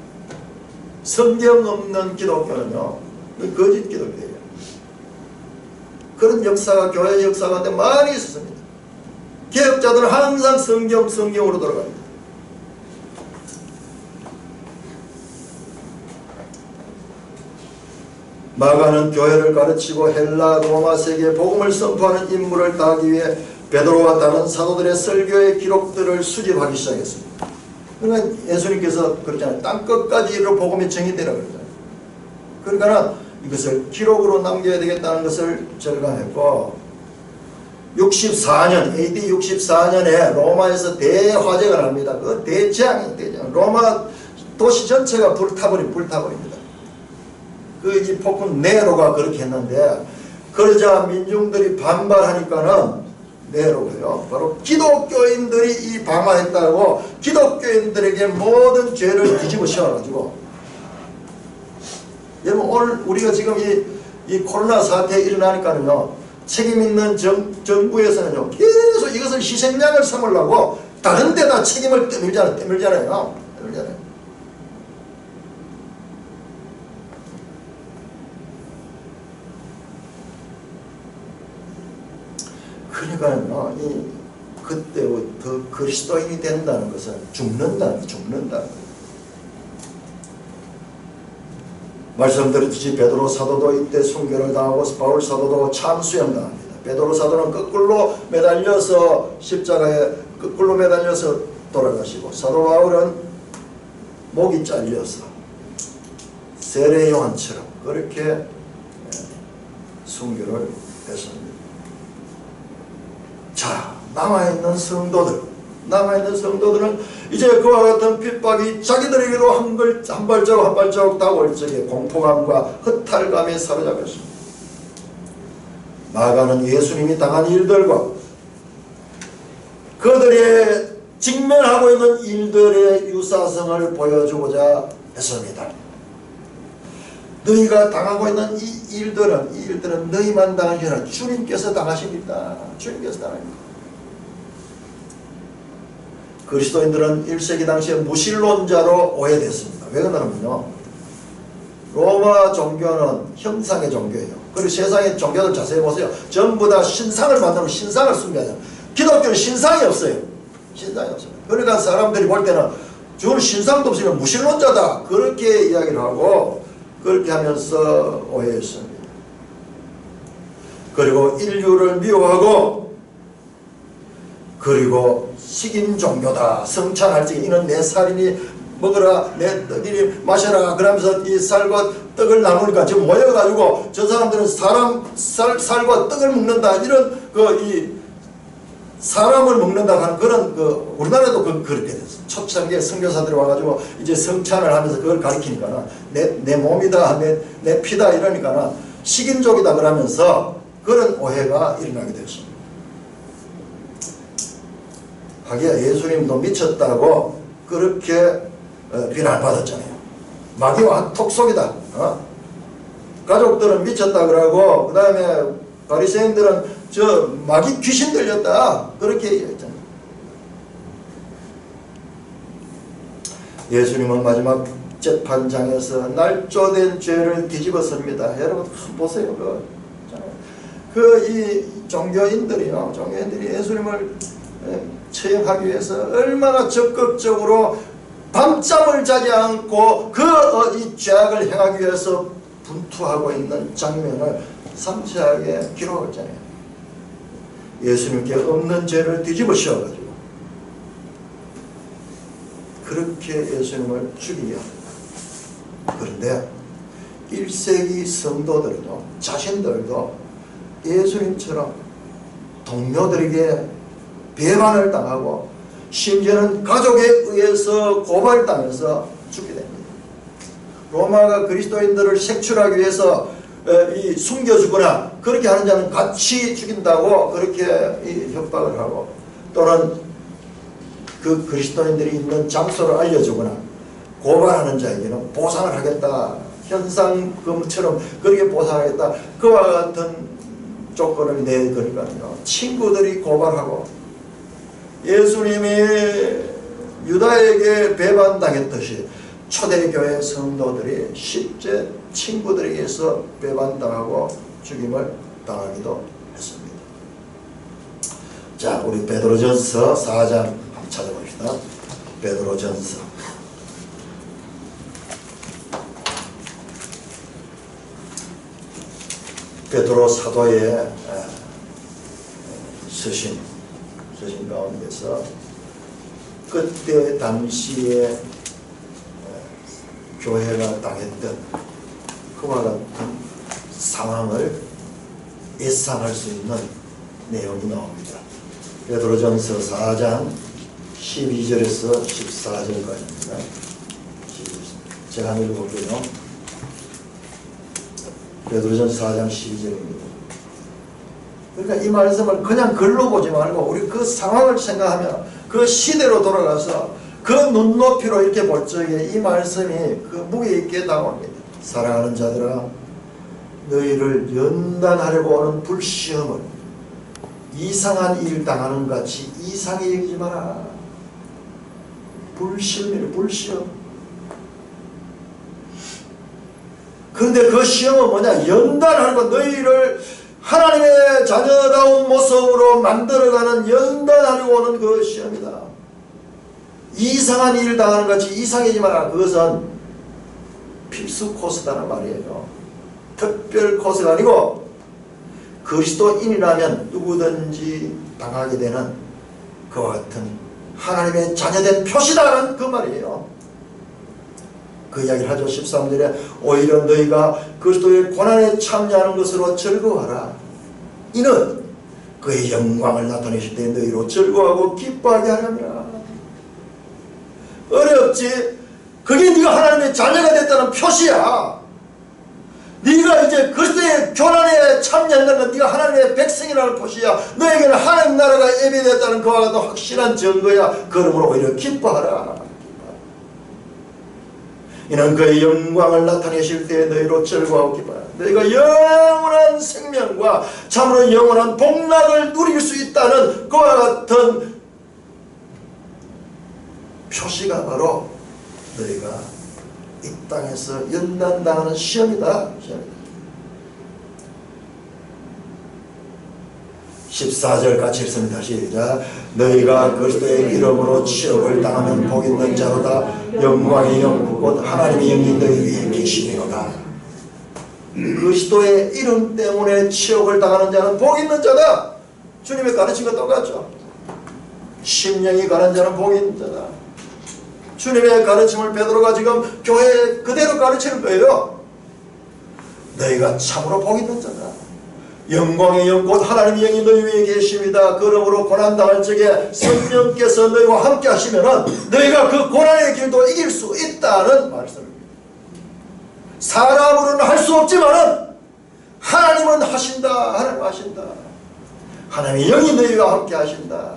성경 없는 기독교는요, 거짓 기독교예요. 그런 역사가 교회 역사 가운데 많이 있었습니다. 개혁자들은 항상 성경으로 돌아갑니다. 마가는 교회를 가르치고 헬라 로마 세계에 복음을 선포하는 임무를 다하기 위해 베드로와 다른 사도들의 설교의 기록들을 수집하기 시작했습니다. 그러니까 예수님께서 그러잖아요. 땅끝까지 이르러 복음이 정의되라 그러잖아요. 그러니까 이것을 기록으로 남겨야 되겠다는 것을 절감했고, 64년 AD 64년에 로마에서 대화재가 납니다. 그 대재앙이 대재앙. 로마 도시 전체가 불타버립니다. 이 폭군 네로가 그렇게 했는데, 그러자 민중들이 반발하니까는 네로가요, 바로 기독교인들이 이 방화했다고 기독교인들에게 모든 죄를 뒤집어 씌워가지고, 여러분 오늘 우리가 지금 이 코로나 사태에 일어나니까는요, 책임 있는 정부에서는요 계속 이것을 희생양을 삼으려고 다른 데다 책임을 떠밀잖아요. 그러니까요, 그때부터 그리스도인이 된다는 것은 죽는다는 거예요. 말씀드렸듯이 베드로 사도도 이때 순교를 당하고 바울 사도도 참수형 당합니다. 베드로 사도는 거꾸로 매달려서 십자가에 거꾸로 매달려서 돌아가시고, 사도 바울은 목이 잘려서 세례 요한처럼 그렇게 순교를 했습니다. 자, 남아있는 성도들은 이제 그와 같은 핍박이 자기들에게로 한 발자국 다가올 적에 공포감과 허탈감에 사로잡혔습니다. 마가는 예수님이 당한 일들과 그들의 직면하고 있는 일들의 유사성을 보여주고자 했습니다. 너희가 당하고 있는 이 일들은 너희만 당하지 않아 주님께서 당하십니다. 주님께서 당합니다. 그리스도인들은 1세기 당시에 무신론자로 오해됐습니다. 왜 그러냐면요, 로마 종교는 형상의 종교예요. 그리고 세상의 종교들 자세히 보세요. 전부 다 신상을 만들고 신상을 숭배하잖아요. 기독교는 신상이 없어요. 그러니까 사람들이 볼 때는 주는 신상도 없으면 무신론자다, 그렇게 이야기를 하고, 그렇게 하면서 오해했습니다. 그리고 인류를 미워하고, 그리고 식인 종교다, 성찬할 적에 이는 내 살이니 먹으라, 내 떡이니 마셔라, 그러면서 이 쌀과 떡을 나누니까 지금 모여가지고 저 사람들은 쌀과 떡을 먹는다, 이런 이 사람을 먹는다 하는 그런 우리나라에도 그렇게 됐어. 초창기에 선교사들이 와가지고 이제 성찬을 하면서 그걸 가리키니까 내 몸이다, 내 피다 이러니까 식인족이다 그러면서 그런 오해가 일어나게 됐습니다. 하기야 예수님도 미쳤다고 그렇게 비난받았잖아요. 마귀와 톡속이다. 가족들은 미쳤다 그러고, 그 다음에 바리새인들은 저 마귀 귀신 들렸다, 그렇게 얘기했잖아요. 예수님은 마지막 재판장에서 날조된 죄를 뒤집었습니다. 여러분 보세요. 이 종교인들이 예수님을 처형하기 위해서 얼마나 적극적으로 밤잠을 자지 않고 이 죄악을 행하기 위해서 분투하고 있는 장면을 상세하게 기록했잖아요. 예수님께 없는 죄를 뒤집어 씌워가지고 그렇게 예수님을 죽이려 합니다. 그런데 1세기 성도들도 자신들도 예수님처럼 동료들에게 배반을 당하고 심지어는 가족에 의해서 고발당해서 죽게 됩니다. 로마가 그리스도인들을 색출하기 위해서 숨겨주거나 그렇게 하는 자는 같이 죽인다고 그렇게 협박을 하고, 또는 그 그리스도인들이 있는 장소를 알려주거나 고발하는 자에게는 보상을 하겠다, 현상금처럼 그렇게 보상하겠다, 그와 같은 조건을 내걸거든요. 친구들이 고발하고 예수님이 유다에게 배반당했듯이 초대교회 성도들이 실제 친구들에게서 배반당하고 죽임을 당하기도 했습니다. 자, 우리 베드로전서 4장 한번 찾아봅시다. 베드로전서 베드로 사도의 서신 가운데서 그때 당시에 교회가 당했던 그와 같은 상황을 예상할 수 있는 내용이 나옵니다. 베드로전서 4장 12절에서 14절까지입니다. 제가 한번 읽어볼게요. 베드로전서 4장 12절입니다. 그러니까 이 말씀을 그냥 글로 보지 말고 우리 그 상황을 생각하며 그 시대로 돌아가서 그 눈높이로 이렇게 볼 적에 이 말씀이 그 무게 있게 다가옵니다. 사랑하는 자들아, 너희를 연단하려고 하는 불시험을 이상한 일 당하는 같이 이상히 여기지 마라. 불시험이래, 불시험. 그런데 그 시험은 뭐냐? 연단하고 너희를 하나님의 자녀다운 모습으로 만들어가는 연단하려고 하는 그 시험이다. 이상한 일 당하는 같이 이상해지 마라. 그것은 필수 코스다는 말이에요. 특별 코스가 아니고 그리스도인이라면 누구든지 당하게 되는 그와 같은 하나님의 자녀된 표시다는 그 말이에요. 그 이야기를 하죠. 13절에 오히려 너희가 그리스도의 고난에 참여하는 것으로 즐거워하라. 이는 그의 영광을 나타내실 때 너희로 즐거워하고 기뻐하게 하려니라. 어렵지? 그게 네가 하나님의 자녀가 됐다는 표시야. 네가 이제 그리스도의 교란에 참여한다는 건 네가 하나님의 백성이라는 표시야. 너에게는 하나님 나라가 예비되었다는 그와 같은 확실한 증거야. 그러므로 오히려 기뻐하라. 이는 그의 영광을 나타내실 때 너희로 즐거워하고 기뻐하라. 너희가 영원한 생명과 참으로 영원한 복락을 누릴 수 있다는 그와 같은 표시가 바로 너희가 이 땅에서 연단당하는 시험이다. 14절 같이 읽습니다. 시작. 너희가 그리스도의 이름으로 치욕을 당하면 복 있는 자로다. 영광의 영 곧 하나님의 영이 너희 위에 계시리로다. 그리스도의 이름 때문에 치욕을 당하는 자는 복 있는 자다. 주님의 가르침과 똑같죠. 심령이 가는 자는 복 있는 자다. 주님의 가르침을 베드로가 지금 교회에 그대로 가르치는 거예요. 너희가 참으로 복 있는 자다. 영광의 영 곧 하나님의 영이 너희 위에 계십니다. 그러므로 고난당할 적에 성령께서 너희와 함께 하시면 너희가 그 고난의 길도 이길 수 있다는 말씀입니다. 사람으로는 할 수 없지만 하나님은 하신다. 하나님 하신다. 하나님의 영이 너희와 함께 하신다.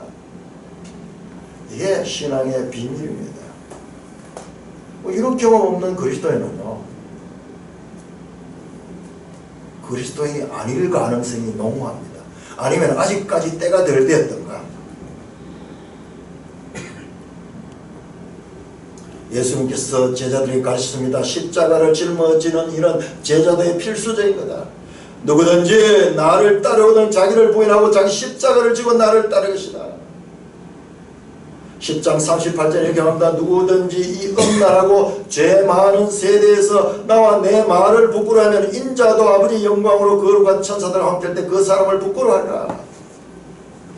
이게 신앙의 비밀입니다. 뭐 이런 경험 없는 그리스도인은요, 그리스도인이 아닐 가능성이 농후합니다. 아니면 아직까지 때가 덜 되었던가. 예수님께서 제자들이 가르쳤습니다. 십자가를 짊어지는 일은 제자들의 필수적인 거다. 누구든지 나를 따르거든 자기를 부인하고 자기 십자가를 지고 나를 따를 것이다. 10장 38절에 이렇게 합니다. 누구든지 이 음란하고 죄 많은 세대에서 나와 내 말을 부끄러워하면 인자도 아버지 영광으로 거룩한 천사들과 함께 할 때 그 사람을 부끄러워하리라.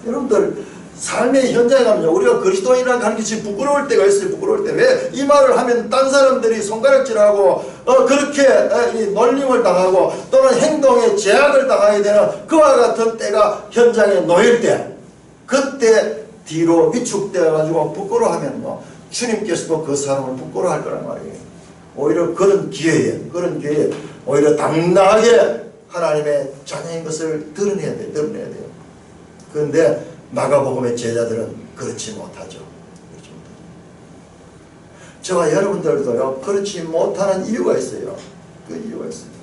여러분들 삶의 현장에 가면 우리가 그리스도인이라는 가르침이 부끄러울 때가 있어요. 부끄러울 때. 왜? 이 말을 하면 딴 사람들이 손가락질하고 그렇게 놀림을 당하고 또는 행동에 제약을 당하게 되는 그와 같은 때가 현장에 놓일 때, 그때 뒤로 위축되어가지고 부끄러워하면 주님께서도 그 사람을 부끄러워할 거란 말이에요. 오히려 그런 기회에 오히려 당당하게 하나님의 자녀인 것을 드러내야 돼요. 그런데 마가복음의 제자들은 그렇지 못하죠. 저와 여러분들도요, 그렇지 못하는 이유가 있어요. 그 이유가 있습니다.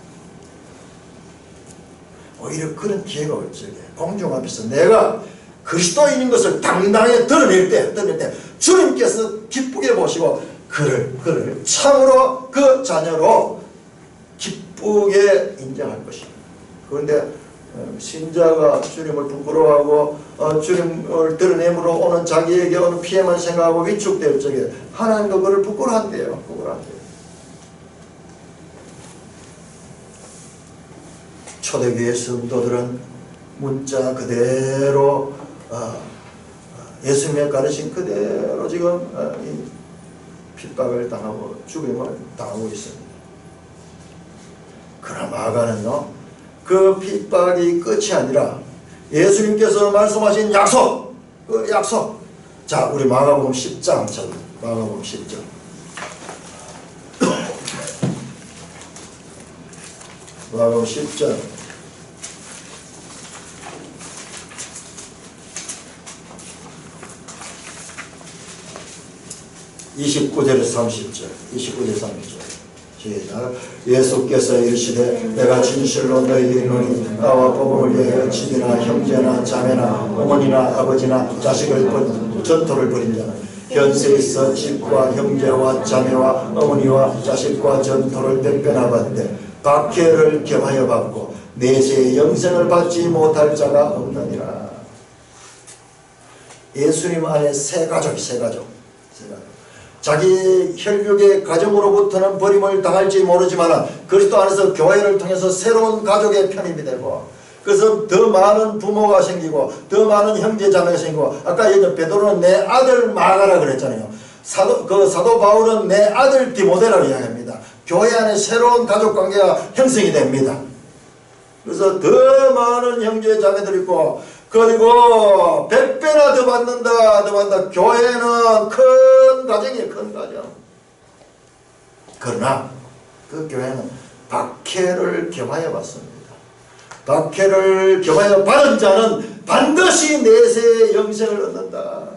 오히려 그런 기회가 올 적에 공중 앞에서 내가 그리스도인인 것을 당당히 드러낼 때 주님께서 기쁘게 보시고 그를 참으로 그 자녀로 기쁘게 인정할 것입니다. 그런데 신자가 주님을 부끄러워하고 주님을 드러냄으로 오는 자기에게 오는 피해만 생각하고 위축될 적에 하나님도 그를 부끄러워한대요. 초대교회 성도들은 문자 그대로 예수님의 가르침 그대로 지금 핍박을 당하고 죽임을 당하고 있습니다. 그러나 마가는요, 그 핍박이 끝이 아니라 예수님께서 말씀하신 약속, 그 약속. 자, 우리 마가복음 10장 마가복음 10장. 마가복음 10장 29절에서 30절. 시작. 예수께서 이르시되 내가 진실로 너희에게 이르노니 나와 복음을 위하여 집이나 형제나 자매나 어머니나 아버지나 자식을 전토를 벌인 자는 현세에 있어 집과 형제와 자매와 어머니와 자식과 전토를 백변하건대 박해를 겸하여 받고 내세의 영생을 받지 못할 자가 없느니라. 예수님 안에 세 가족. 자기 혈육의 가정으로부터는 버림을 당할지 모르지만 그리스도 안에서 교회를 통해서 새로운 가족의 편입이 되고, 그래서 더 많은 부모가 생기고 더 많은 형제 자매가 생기고, 아까 예전 베드로는 내 아들 마가라 그랬잖아요. 사도 바울은 내 아들 디모데라고 이야기합니다. 교회 안에 새로운 가족 관계가 형성이 됩니다. 그래서 더 많은 형제 자매들이 있고, 그리고 100배나 더 받는다. 교회는 큰 가정이에요. 큰 가정. 그러나 그 교회는 박해를 겸하여 받습니다. 박해를 겸하여 받은 자는 반드시 내세의 영생을 얻는다.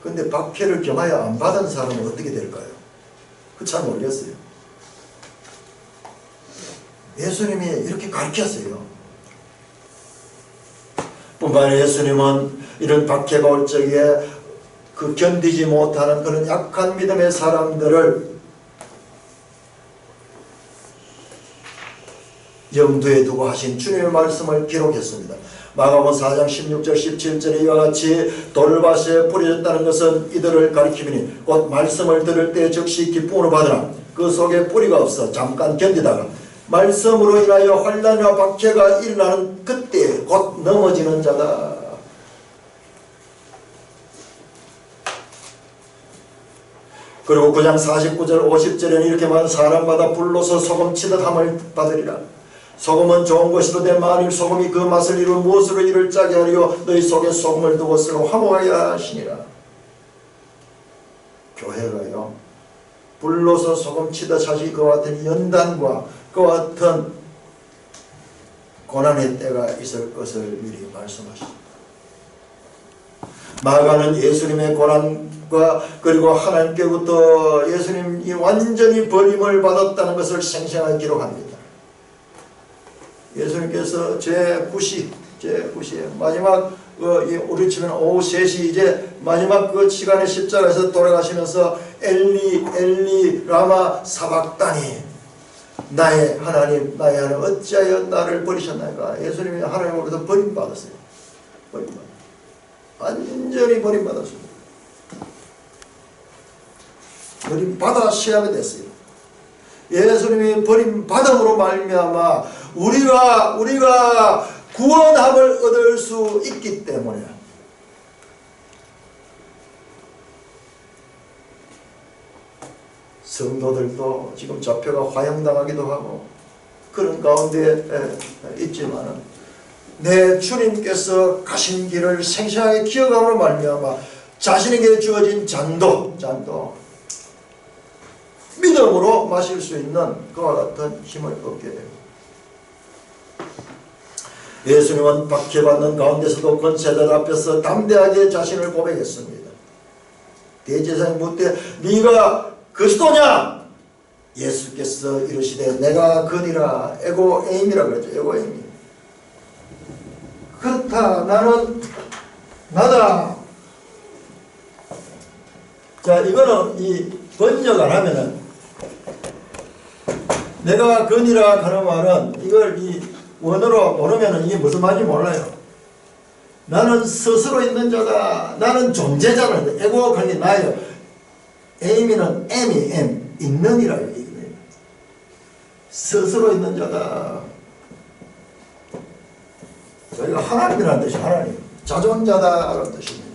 그런데 박해를 겸하여 안 받은 사람은 어떻게 될까요? 그 참 놀랐어요. 예수님이 이렇게 가르쳤어요. 뿐만 아니라 예수님은 이런 박해가 올 적에 그 견디지 못하는 그런 약한 믿음의 사람들을 염두에 두고 하신 주님의 말씀을 기록했습니다. 마가복음 4장 16절 17절에 이와 같이 돌밭에 뿌려졌다는 것은 이들을 가리키니 곧 말씀을 들을 때 즉시 기쁨으로 받으나 그 속에 뿌리가 없어 잠깐 견디다가 말씀으로 인하여 환난과 박해가 일어나는 그때 곧 넘어지는 자다. 그리고 9장 49절 50절에는 이렇게 말한 사람마다 불로서 소금치듯 함을 받으리라. 소금은 좋은 것이로되 만일 소금이 그 맛을 이루 무엇으로 이를 짜게 하리요 너희 속에 소금을 두고 쓰고 화목하게 하시니라. 교회가요, 불로서 소금치듯 사실 그와 같은 연단과 그와 같은 고난의 때가 있을 것을 미리 말씀하십니다. 마가는 예수님의 고난과 그리고 하나님께부터 예수님이 완전히 버림을 받았다는 것을 생생하게 기록합니다. 예수님께서 제9시에 마지막 우리 치면 오후 3시 이제 마지막 그 시간에 십자가에서 돌아가시면서 엘리 라마 사박다니 나의 하나님 어찌하여 나를 버리셨나이까. 예수님이 하나님으로부터 버림받았어요. 완전히 버림받았습니다. 버림받아 시험이 됐어요. 예수님이 버림받음으로 말미암아 우리가 구원함을 얻을 수 있기 때문에 성도들도 지금 잡혀가 화형당하기도 하고 그런 가운데 있지만 내 주님께서 가신 길을 생생하게 기억함으로 말미암아 자신에게 주어진 잔도 믿음으로 마실 수 있는 그와 같은 힘을 얻게 됩니다. 예수님은 박해받는 가운데서도 권세자들 앞에서 담대하게 자신을 고백했습니다. 대제사장이 묻되 네가 그리스도냐? 예수께서 이르시되 내가 그니라. 에고에임이라 그랬죠. 에고에임. 싫다. 나는 나다. 자, 이거는 이 번역을 하면은 내가 건이라 하는 말은 이걸 이 원어로 모르면은 이게 무슨 말인지 몰라요. 나는 스스로 있는 자다. 나는 존재자다. 에고 관계 나예요. 에임이는 M 있는이라요. 스스로 있는 자다. 저희가 하나님이라는 뜻이 하나님. 자존자다라는 뜻입니다.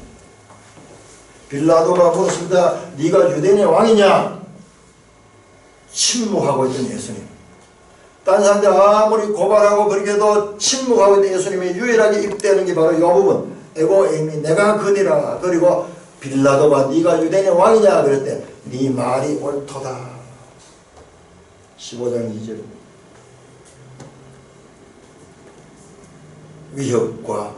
빌라도가 물었습니다. 네가 유대인의 왕이냐? 침묵하고 있던 예수님. 딴 사람들 아무리 고발하고 그렇게도 침묵하고 있던 예수님이 유일하게 입대하는 게 바로 이 부분. 에고 에임이 내가 그니라. 그리고 빌라도가 네가 유대인의 왕이냐 그랬대. 네 말이 옳도다. 15장 2절. 위협과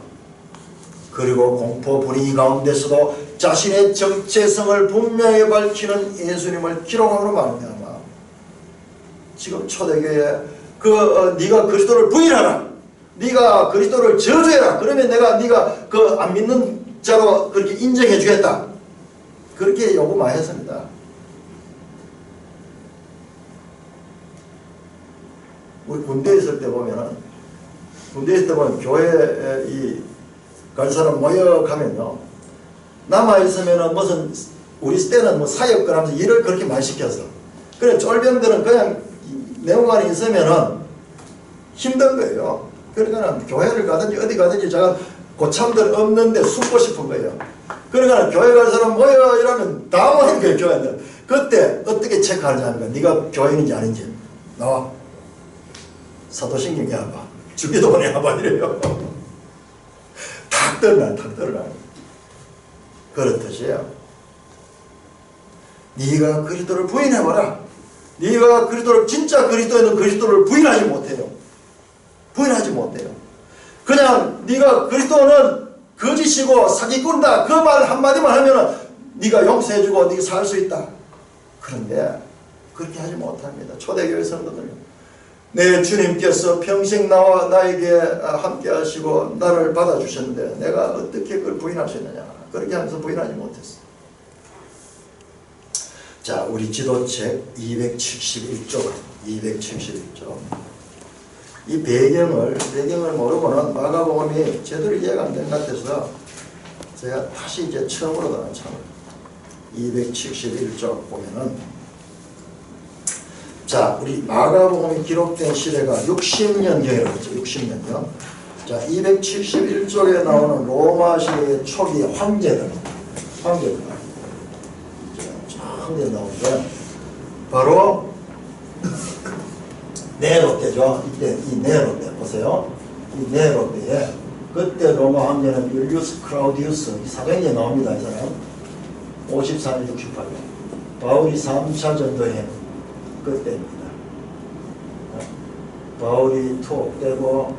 그리고 공포 분위기 가운데서도 자신의 정체성을 분명히 밝히는 예수님을 기록함으로 말미암아 지금 초대교회에 네가 그리스도를 부인하라. 네가 그리스도를 저주해라. 그러면 내가 네가 그 안 믿는 자로 그렇게 인정해 주겠다. 그렇게 요구 많이 했습니다. 우리 군대에 있을 때 보면은 교회에 갈 사람 모여 가면요. 남아있으면은 무슨 우리 때는 뭐 사역을 하면서 일을 그렇게 많이 시켜서 그래 쫄병들은 그냥 내용 안에 있으면은 힘든 거예요. 그러니까 교회를 가든지 어디 가든지 제가 고참들 없는데 숨고 싶은 거예요. 그러니까 교회 갈 사람 모여 이러면 다 모이는 거예요. 교회는. 그때 어떻게 체크하지 않을까? 네가 교인인지 아닌지 나와. 사도신경 해봐. 주기도문에 해봐 이래요. 탁 드러나. 그렇듯이요. 네가 그리스도를 부인해봐라. 네가 그리스도를 진짜 그리스도에는 그리스도를 부인하지 못해요. 그냥 네가 그리스도는 거짓이고 사기꾼다. 그 말 한마디만 하면은 네가 용서해주고 네가 살 수 있다. 그런데 그렇게 하지 못합니다. 초대교회 성도들. 내 주님께서 평생 나에게 함께 하시고 나를 받아주셨는데 내가 어떻게 그걸 부인할 수 있느냐. 그렇게 하면서 부인하지 못했어. 자, 우리 지도책 271쪽. 이 배경을 모르고는 마가복음이 제대로 이해가 안 된 것 같아서 제가 다시 이제 처음으로 가는 참 271쪽 보면은 자, 우리 마가복음이 기록된 시대가 60년경이라고 했죠. 60년경. 자, 271쪽에 나오는 로마 시대의 초기 황제들 나오는데 바로 네로 때죠. 이때 이 네로 때 보세요. 이 네로 때에 그때 로마 황제는 율리우스 클라우디우스 사도행전에 나옵니다. 이 사람 54년 68년 바울이 3차 전도행 그때입니다. 바울이 투옥되고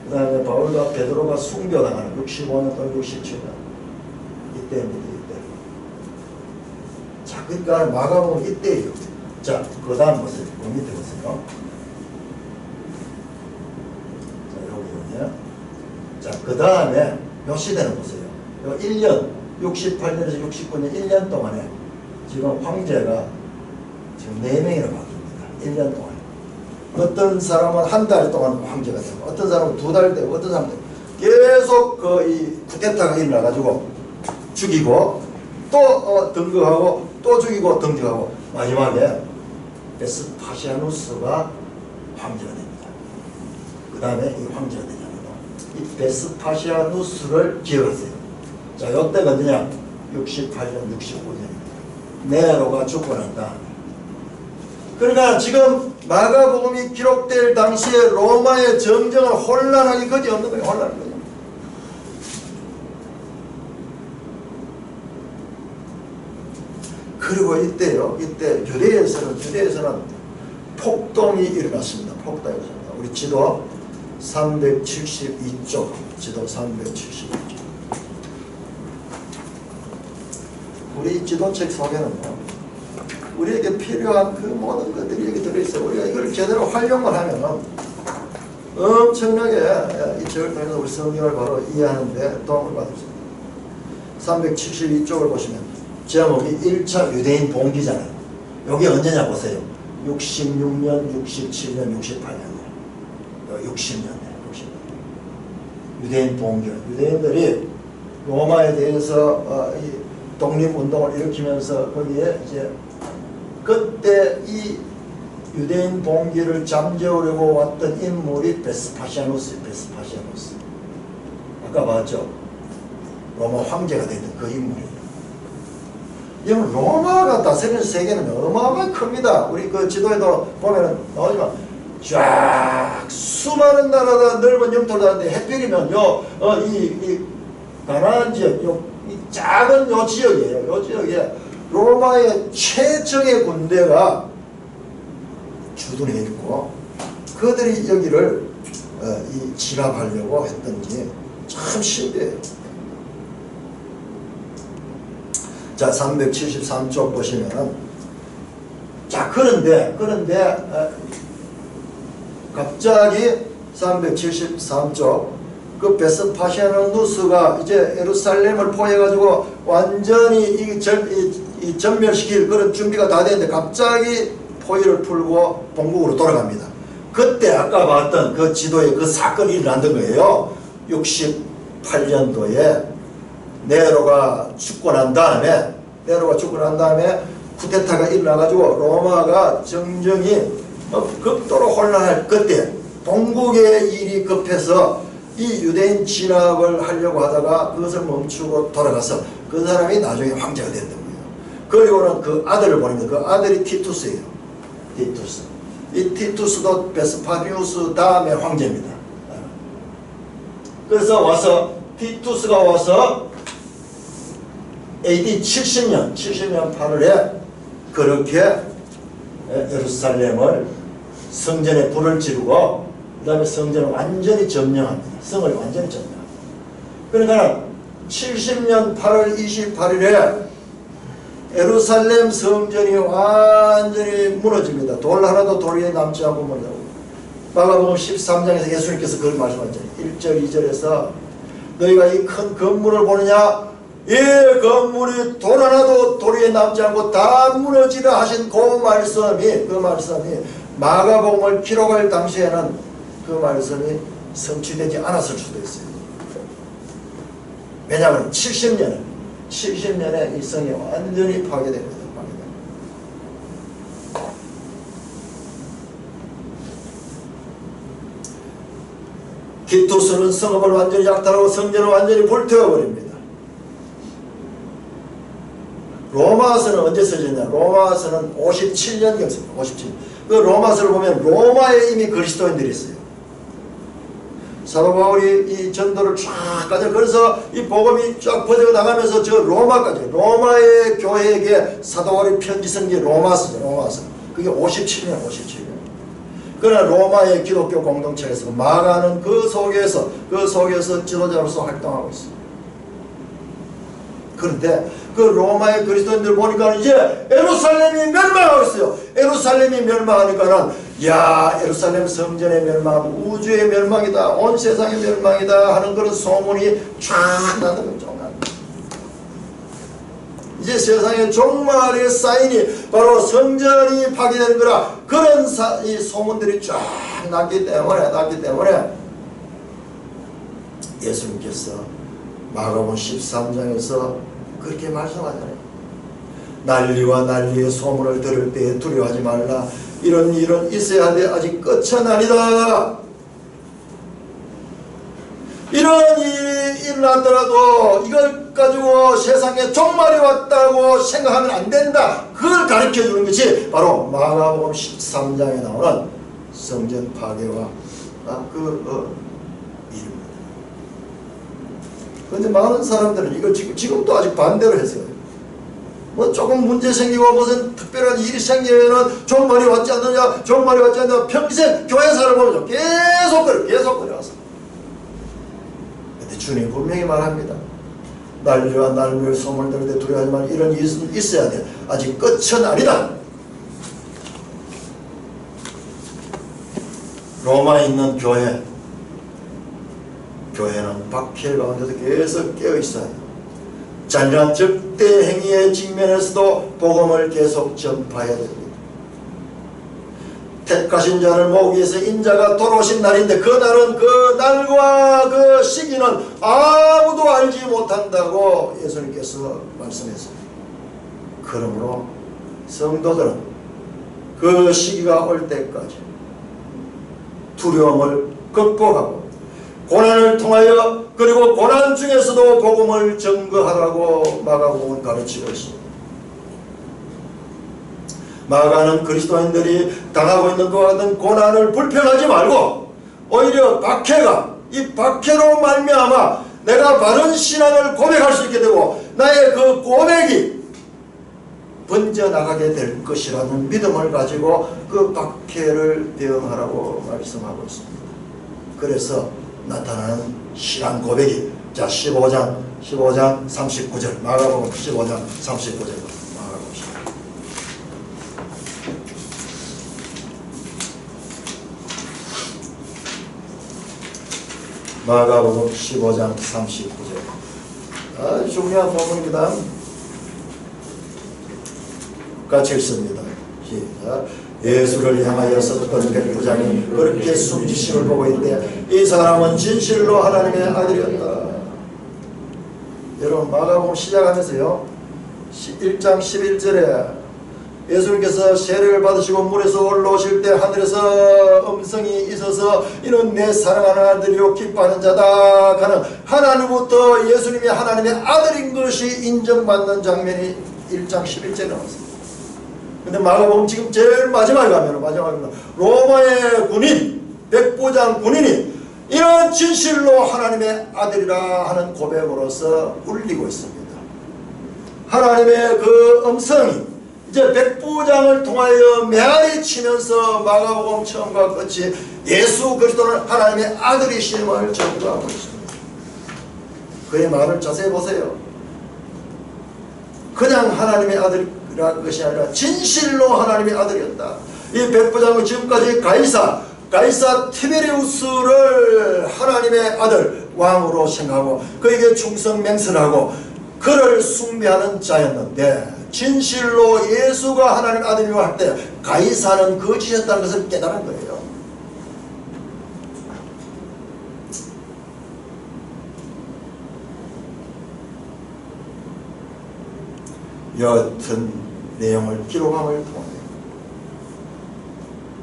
그 다음에 바울과 베드로가 순교당하는 65년 또는 67년 이때입니다. 이때. 자, 그러니까 마가복음 이때예요. 자, 그 다음 보세요. 그 밑에 보세요. 자, 여기요. 자, 그 다음에 요 시대는 보세요. 요 1년 68년에서 69년 1년 동안에 지금 황제가 지금 4명이나 바뀝니다. 1년 동안. 어떤 사람은 한 달 동안 황제가 되고, 어떤 사람은 2달 되고, 어떤 사람은 계속 이 쿠데타가 일어나가지고 죽이고, 또 등극하고, 또 죽이고, 등극하고, 마지막에 베스파시아누스가 황제가 됩니다. 그 다음에 이 황제가 되잖아요. 이 베스파시아누스를 기억하세요. 자, 이때가 언제냐? 68년, 69년입니다. 네로가 죽고 난 다음에. 그러니까 지금 마가복음이 기록될 당시에 로마의 정정은 혼란하기 그지없는 거예요. 혼란한 거예요. 그리고 이때요. 이때 유대에서는 폭동이 일어났습니다. 폭동이 일어났습니다. 우리 지도 372쪽. 지도 372쪽. 우리 지도책 속에는요. 우리에게 필요한 그 모든 것들이 여기 들어있어요. 우리가 이걸 제대로 활용을 하면은 엄청나게 이 책을 통해서 우리 성경을 바로 이해하는데 도움을 받습니다. 372쪽을 보시면 제목이 1차 유대인 봉기잖아요. 여기 언제냐 보세요. 66년, 67년, 68년이에요. 60년이에요. 60년. 유대인 봉기. 유대인들이 로마에 대해서 이 독립운동을 일으키면서 거기에 이제 그때 이 유대인 봉기를 잠재우려고 왔던 인물이 베스파시아누스. 아까 봤죠? 로마 황제가 됐던 그 인물이에요. 이건 로마가 다스리는 세계는 어마어마하게 큽니다. 우리 그 지도에도 보면은 나오지만 쫙 수많은 나라가 넓은 영토를 하는데 해필이면 이 가나안 지역, 이 작은 요 지역이에요. 요 지역에 로마의 최정의 군대가 주둔해 있고 그들이 여기를 이 진압하려고 했던지 참 신기해요. 자, 373쪽 보시면은 자, 그런데 갑자기 373쪽 그 베스파시아누스가 이제 예루살렘을 포위해가지고 완전히 이 전멸시킬 그런 준비가 다 됐는데 갑자기 포위를 풀고 본국으로 돌아갑니다. 그때 아까 봤던 그 지도에 그 사건이 일어났던 거예요. 68년도에 네로가 죽고 난 다음에 쿠데타가 일어나가지고 로마가 정정이 극도로 혼란할 그때 본국의 일이 급해서 이 유대인 진압을 하려고 하다가 그것을 멈추고 돌아가서 그 사람이 나중에 황제가 됐던 거예요. 그리고는 그 아들을 보냅니다. 그 아들이 티투스예요. 티투스. 이 티투스도 베스파니우스 다음에 황제입니다. 그래서 와서 티투스가 와서 AD 70년 8월에 그렇게 예루살렘을 성전에 불을 지르고 그 다음에 성전을 완전히 점령합니다. 성을 완전히 점령합니다. 그러니까 70년 8월 28일에 예루살렘 성전이 완전히 무너집니다. 돌 하나도 돌 위에 남지 않고 무너지고 마가복음 13장에서 예수님께서 그걸 말씀하셨죠. 1절 2절에서 너희가 이 큰 건물을 보느냐 이 건물이 돌 하나도 돌 위에 남지 않고 다 무너지라 하신 그 말씀이 마가복음을 기록할 당시에는 그 말씀이 성취되지 않았을 수도 있어요. 왜냐하면 70년에 이 성이 완전히 파괴됩니다. 티투스는 성읍을 완전히 약탈하고 성전을 완전히 불태워버립니다. 로마서는 언제 써졌냐? 로마서는 57년경 씁니다. 57년. 그 로마서를 보면 로마에 이미 그리스도인들이 있어요. 사도 바울이 이 전도를 쫙 가져. 그래서 이 복음이 쫙 퍼져 나가면서 저 로마까지, 로마의 교회에게 사도 바울이 편지 쓴 게 로마서죠. 로마서. 그게 57년. 그러나 로마의 기독교 공동체에서 마가는 그 속에서 지도자로서 활동하고 있습니다. 그런데 그 로마의 그리스도인들 보니까 이제 예루살렘이 멸망하고 있어요. 예루살렘이 멸망하니까는 예루살렘 성전의 멸망, 우주의 멸망이다, 온 세상의 멸망이다 하는 그런 소문이 쫙 나는 거죠. 이제 세상의 종말의 사인이 바로 성전이 파괴되는 거라 그런 이 소문들이 쫙 났기 때문에 예수님께서 마가복음 13장에서 그렇게 말씀하잖아요. 난리와 난리의 소문을 들을 때에 두려워하지 말라. 이런 일은 있어야 하는데 아직 끝은 아니다. 이런 일이 일어나더라도 이걸 가지고 세상에 종말이 왔다고 생각하면 안 된다. 그걸 가르쳐 주는 것이 바로 마가복음 13장에 나오는 성전 파괴와 일입니다. 그런데 많은 사람들은 이걸 지금도 아직 반대로 했어요. 뭐 조금 문제 생기고 무슨 특별한 일이 생기면은 종말이 왔지 않느냐, 평생 교회사를 보면서 계속 그래왔어. 주님 분명히 말합니다. 난리와 날밀 소문을 들을 때 두려워하지 말고 이런 일이 있어야 돼. 아직 끝은 아니다. 로마에 있는 교회는 박해 가운데서 계속 깨어 있어요. 잔인한 적대 행위의 직면에서도 복음을 계속 전파해야 됩니다. 택하신 자를 모으기 위해서 인자가 돌아오신 날인데 그 날은 그 날과 그 시기는 아무도 알지 못한다고 예수님께서 말씀했습니다. 그러므로 성도들은 그 시기가 올 때까지 두려움을 극복하고 고난을 통하여 그리고 고난 중에서도 복음을 증거하라고 마가복음은 가르치고 있습니다. 마가는 그리스도인들이 당하고 있는 그와 같은 고난을 불평하지 말고 오히려 이 박해로 말미암아 내가 바른 신앙을 고백할 수 있게 되고 나의 그 고백이 번져나가게 될 것이라는 믿음을 가지고 그 박해를 대응하라고 말씀하고 있습니다. 그래서 나타나는 신앙 고백이 자 15장 39절 마가복음 15장 39절 마가복음 15장 39절 아주 중요한 부분입니다. 같이 읽습니다. 시작. 예수를 향하여 섰던 백부장이 그렇게 숨지심을 보고 있는데 이 사람은 진실로 하나님의 아들이었다. 여러분 마가복음 시작하면서요 1장 11절에 예수님께서 세례를 받으시고 물에서 올라오실 때 하늘에서 음성이 있어서 이는 내 사랑하는 아들이요 기뻐하는 자다 하는 하나님부터 예수님이 하나님의 아들인 것이 인정받는 장면이 1장 11절에 나왔습니다. 근데 마가복음 지금 제일 마지막에 가면 로마의 군인 백부장 군인이 이런 진실로 하나님의 아들이라 하는 고백으로서 울리고 있습니다. 하나님의 그 음성이 이제 백부장을 통하여 메아리 치면서 마가복음 처음과 끝이 예수 그리스도는 하나님의 아들이심을 전가하고 있습니다. 그의 말을 자세히 보세요. 그냥 하나님의 아들이라는 것이 아니라 진실로 하나님의 아들이었다. 이 백부장은 지금까지 가이사 티베리우스를 하나님의 아들 왕으로 생각하고 그에게 충성 맹세하고 그를 숭배하는 자였는데 진실로 예수가 하나님의 아들이라고 할 때 가이사는 거짓이었다는 것을 깨달은 거예요. 여하튼 내용을 기록함을 통해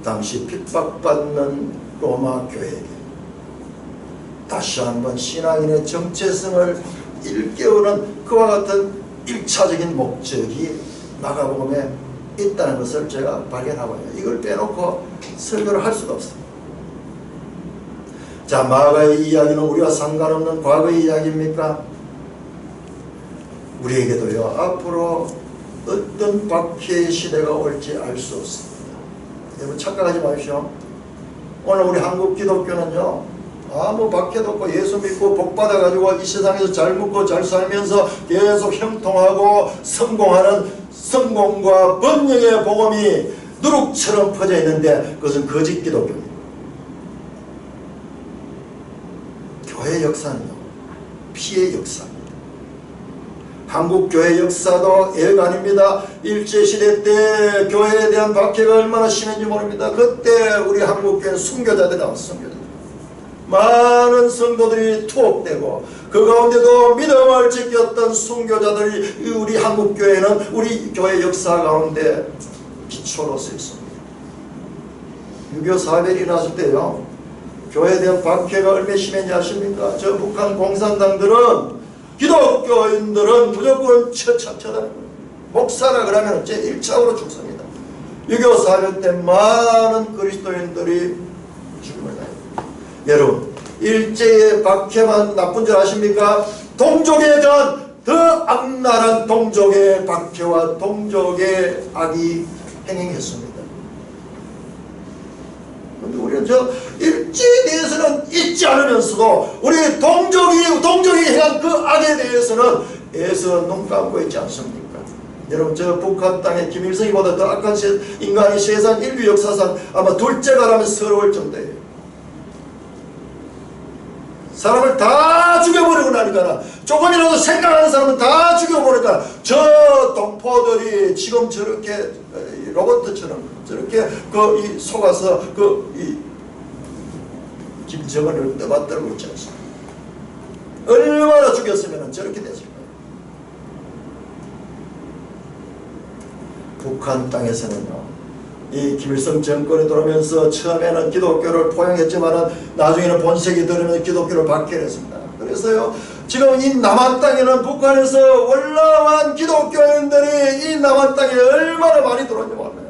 당시 핍박받는 로마 교회에게 다시 한번 신앙인의 정체성을 일깨우는 그와 같은 1차적인 목적이 마가복음에 있다는 것을 제가 발견하고요. 이걸 빼놓고 설교를 할 수가 없습니다. 자, 마가의 이야기는 우리와 상관없는 과거의 이야기입니까? 우리에게도요 앞으로 어떤 박해의 시대가 올지 알 수 없습니다. 여러분 착각하지 마십시오. 오늘 우리 한국 기독교는요 아무 박해도 없고 예수 믿고 복 받아가지고 이 세상에서 잘 먹고 잘 살면서 계속 형통하고 성공하는 성공과 번영의 복음이 누룩처럼 퍼져 있는데 그것은 거짓 기독교입니다. 교회 역사는요 피해 역사입니다. 한국 교회 역사도 예가 아닙니다. 일제시대 때 교회에 대한 박해가 얼마나 심했는지 모릅니다. 그때 우리 한국 교회는 순교자들이 나왔습니다. 많은 성도들이 투옥되고 그 가운데도 믿음을 지켰던 순교자들이 우리 한국교회는 우리 교회 역사 가운데 기초로 서 있습니다. 6.25 사별이 났을 때요 교회에 대한 박해가 얼마나 심했는지 아십니까? 저 북한 공산당들은 기독교인들은 무조건 처단하는 거예요. 목사라 그러면 제 1차로 죽습니다. 6.25 사별 때 많은 그리스도인들이 죽음을 당합니다. 여러분 일제의 박해만 나쁜 줄 아십니까? 동족에 대한 더 악랄한 동족의 박해와 동족의 악이 행행했습니다. 그런데 우리는 저 일제에 대해서는 잊지 않으면서도 우리 동족이 행한 그 악에 대해서는 애써 눈 감고 있지 않습니까? 여러분 저 북한 땅에 김일성이보다 더 악한 인간이 세상 인류 역사상 아마 둘째가라면 서러울 정도예요. 사람을 다 죽여버리고 나니까 조금이라도 생각하는 사람은 다 죽여버리니까 저 동포들이 지금 저렇게 로봇처럼 저렇게 이 속아서 이 김정은을 떠받들고 있지 않습니까? 얼마나 죽였으면 저렇게 됐을까요? 북한 땅에서는요, 이 김일성 정권이 들어오면서 처음에는 기독교를 포용했지만 나중에는 본색이 들으면서 기독교를 박해했습니다. 그래서요, 지금 이 남한 땅에는 북한에서 월남한 기독교인들이 이 남한 땅에 얼마나 많이 들어오는지 몰라요.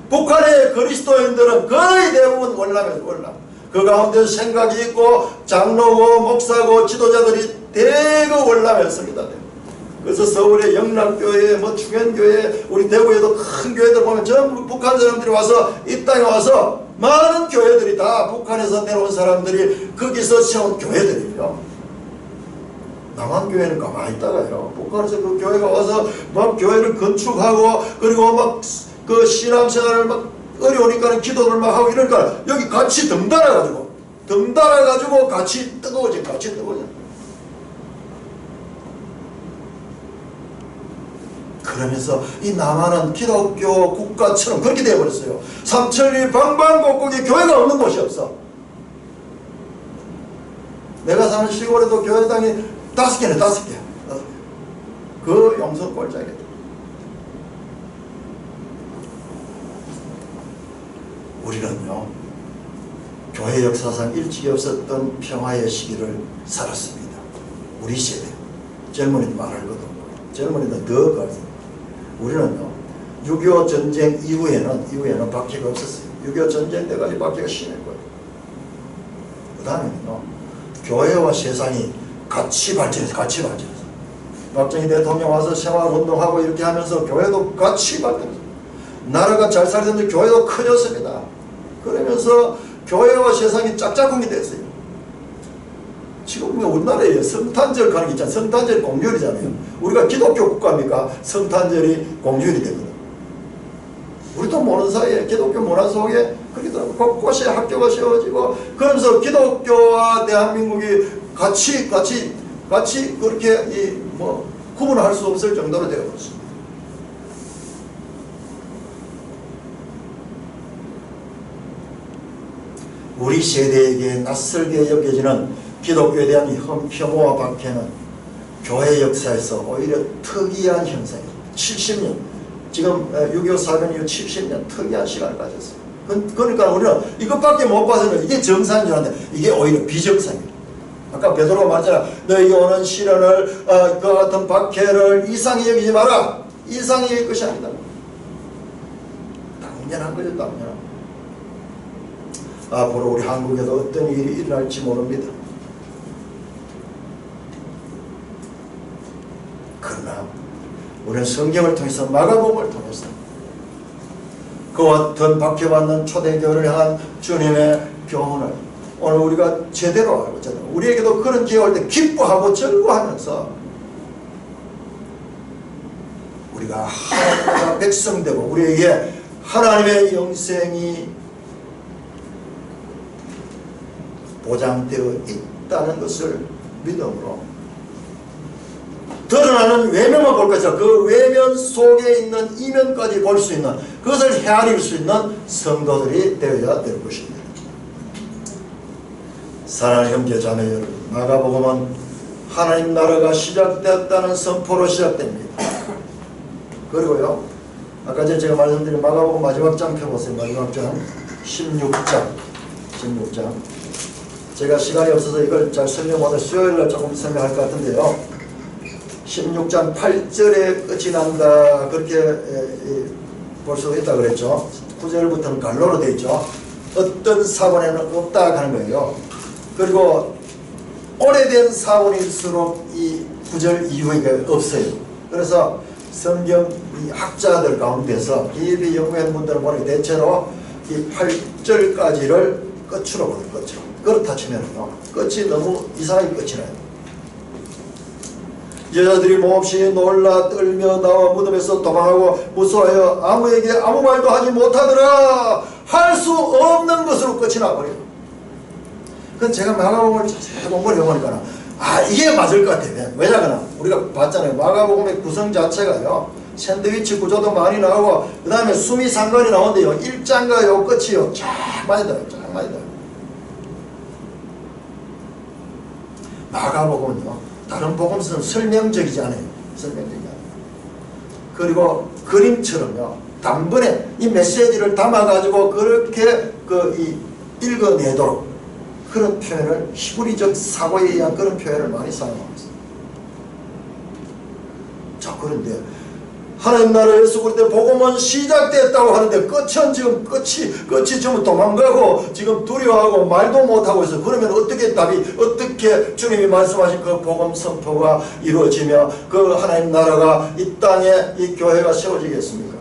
북한의 그리스도인들은 거의 대부분 월남에서 월남. 그 가운데 생각이 있고 장로고 목사고 지도자들이 대거 월남했습니다. 그래서 서울의 영락교회, 충현교회, 우리 대구에도 큰 교회들 보면 전부 북한 사람들이 와서 이 땅에 와서 많은 교회들이 다 북한에서 내려온 사람들이 거기서 세운 교회들이에요. 남한교회는 가만히 있다가요, 북한에서 그 교회가 와서 막 교회를 건축하고 그리고 막 그 신앙생활을 막 어려우니까 기도를 막 하고 이러니까 여기 같이 등 달아가지고 같이 뜨거워져. 그러면서 이 남한은 기독교 국가처럼 그렇게 되어버렸어요. 삼천리 방방곡곡에 교회가 없는 곳이 없어. 내가 사는 시골에도 교회당이 5개네. 그 용성 꼴짝이다. 우리는요, 교회 역사상 일찍이 없었던 평화의 시기를 살았습니다. 우리 세대. 젊은이도 말할 것도 없고, 젊은이도 더 가르쳐. 우리는요, 6.25 전쟁 이후에는 박해가 없었어요. 6.25 전쟁 때까지 박해가 심했고요. 그 다음에는요, 교회와 세상이 같이 발전해서. 박정희 대통령 와서 생활운동하고 이렇게 하면서 교회도 같이 발전해서. 나라가 잘 살았는데 교회도 커졌습니다. 그러면서 교회와 세상이 짝짝꿍이 됐어요. 지금 우리나라에 성탄절 가는 게 있잖아요. 성탄절이 공휴일이잖아요. 우리가 기독교 국가입니까? 성탄절이 공휴일이 되거든. 우리도 모르는 사이에 기독교 문화 속에 그렇게 곳곳에 학교가 세워지고 그러면서 기독교와 대한민국이 같이 그렇게 구분할 수 없을 정도로 되어버렸습니다. 우리 세대에게 낯설게 여겨지는 기독교에 대한 혐오와 박해는 교회 역사에서 오히려 특이한 현상이에요. 70년, 지금 6.25 사변 이후 70년 특이한 시간을 가졌어요. 그러니까 우리는 이것밖에 못 봐서는 이게 정상인 줄 알았는데 이게 오히려 비정상이에요. 아까 베드로가 말했잖아. 너희 오는 시련을 그 같은 박해를 이상히 여기지 마라. 이상히 여길 것이 아니다. 당연한 거죠. 당연한. 앞으로 우리 한국에도 어떤 일이 일어날지 모릅니다. 그러나 우리는 성경을 통해서 마가복음을 통해서 그와 같은 박해받는 초대교회를 향한 주님의 교훈을 오늘 우리가 제대로 알고 있잖아요. 우리에게도 그런 기회가 올 때 기뻐하고 즐거워하면서 우리가 하나님의 백성되고 우리에게 하나님의 영생이 보장되어 있다는 것을 믿음으로 드러나는 외면만 볼 것이다. 그 외면 속에 있는 이면까지 볼 수 있는 그것을 헤아릴 수 있는 성도들이 되어야 될 것입니다. 사랑하는 형제 자매 여러분, 마가복음은 하나님 나라가 시작되었다는 선포로 시작됩니다. 그리고요, 아까 제가 말씀드린 마가복음 마지막 장 펴보세요. 마지막 장 16장. 제가 시간이 없어서 이걸 잘 설명 못해 수요일날 조금 설명할 것 같은데요. 16장 8절에 끝이 난다 그렇게 볼 수 있다 그랬죠. 9절부터는 갈로로 되어 있죠. 어떤 사본에는 없다 하는 거예요. 그리고 오래된 사본일수록 이 9절 이후에 없어요. 그래서 성경 이 학자들 가운데서 깊이 연구한 분들을 보니 대체로 이 8절까지를 끝으로 보는 거죠. 그렇다 치면요, 끝이 너무 이상하게 끝이 나요. 여자들이 몹시 놀라 떨며 나와 무덤에서 도망하고 무서워하여 아무에게 아무 말도 하지 못하더라. 할 수 없는 것으로 끝이 나버려요. 그건 제가 마가복음을 자세히 공부를 해보니까 이게 맞을 것 같아요. 왜냐하면 우리가 봤잖아요. 마가복음의 구성 자체가요, 샌드위치 구조도 많이 나오고 그 다음에 수미상관이 나오는데요, 1장과 요 끝이요 쫙 많이 들어요. 쫙 많이 들어요. 마가복음은요, 다른 복음서는 설명적이지 않아요. 설명적이지 않아요. 그리고 그림처럼요, 단번에 이 메시지를 담아가지고 그렇게 읽어내도록 그런 표현을, 히브리적 사고에 의한 그런 표현을 많이 사용하고 있습니다. 자, 그런데 하나님 나라 예수 그리스도의 복음은 시작됐다고 하는데 끝이 지금 도망가고 지금 두려워하고 말도 못하고 있어. 그러면 어떻게 주님이 말씀하신 그 복음 선포가 이루어지며 그 하나님 나라가 이 땅에 이 교회가 세워지겠습니까?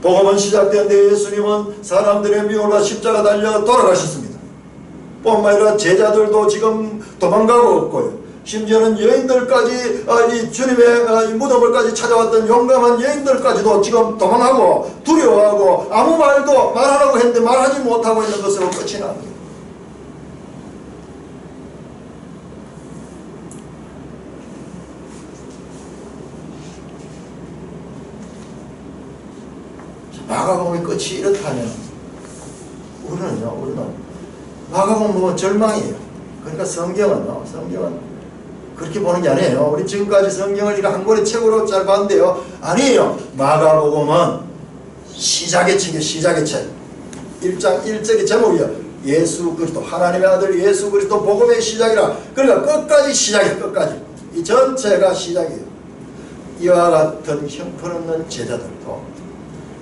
복음은 시작되었는데 예수님은 사람들의 미움과 십자가 달려 돌아가셨습니다. 뿐만 아니라 제자들도 지금 도망가고 없고요. 심지어는 여인들까지, 이 주님의 무덤을까지 찾아왔던 용감한 여인들까지도 지금 도망하고 두려워하고 아무 말도 말하라고 했는데 말하지 못하고 있는 것으로 끝이 납니다. 마가복음의 끝이 이렇다면 우리는 마가복음은 절망이에요. 그러니까 성경은 그렇게 보는 게 아니에요. 우리 지금까지 성경을 한 권의 책으로 잘 봤는데요, 아니에요. 마가복음은 시작의 책이에요. 시작의 책. 1장 1절의 제목이요, 예수 그리스도, 하나님의 아들 예수 그리스도 복음의 시작이라. 그러니까 끝까지 시작이에요. 끝까지. 이 전체가 시작이에요. 이와 같은 형편없는 제자들도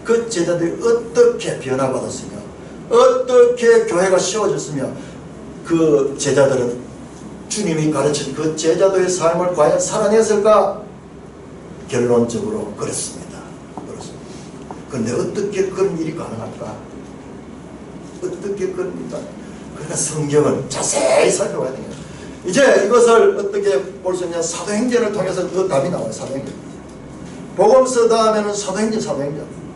그 제자들이 어떻게 변화받았으며 어떻게 교회가 세워졌으며 그 제자들은 주님이 가르친 그 제자도의 삶을 과연 살아냈을까? 결론적으로 그렇습니다. 그런데 어떻게 그런 일이 가능할까? 어떻게 그런 일이 가능할까? 그러니까 성경을 자세히 살펴봐야 됩니다. 이제 이것을 어떻게 볼 수 있냐? 사도행전을 통해서 그 답이 나와요. 사도행전. 복음서 다음에는 사도행전.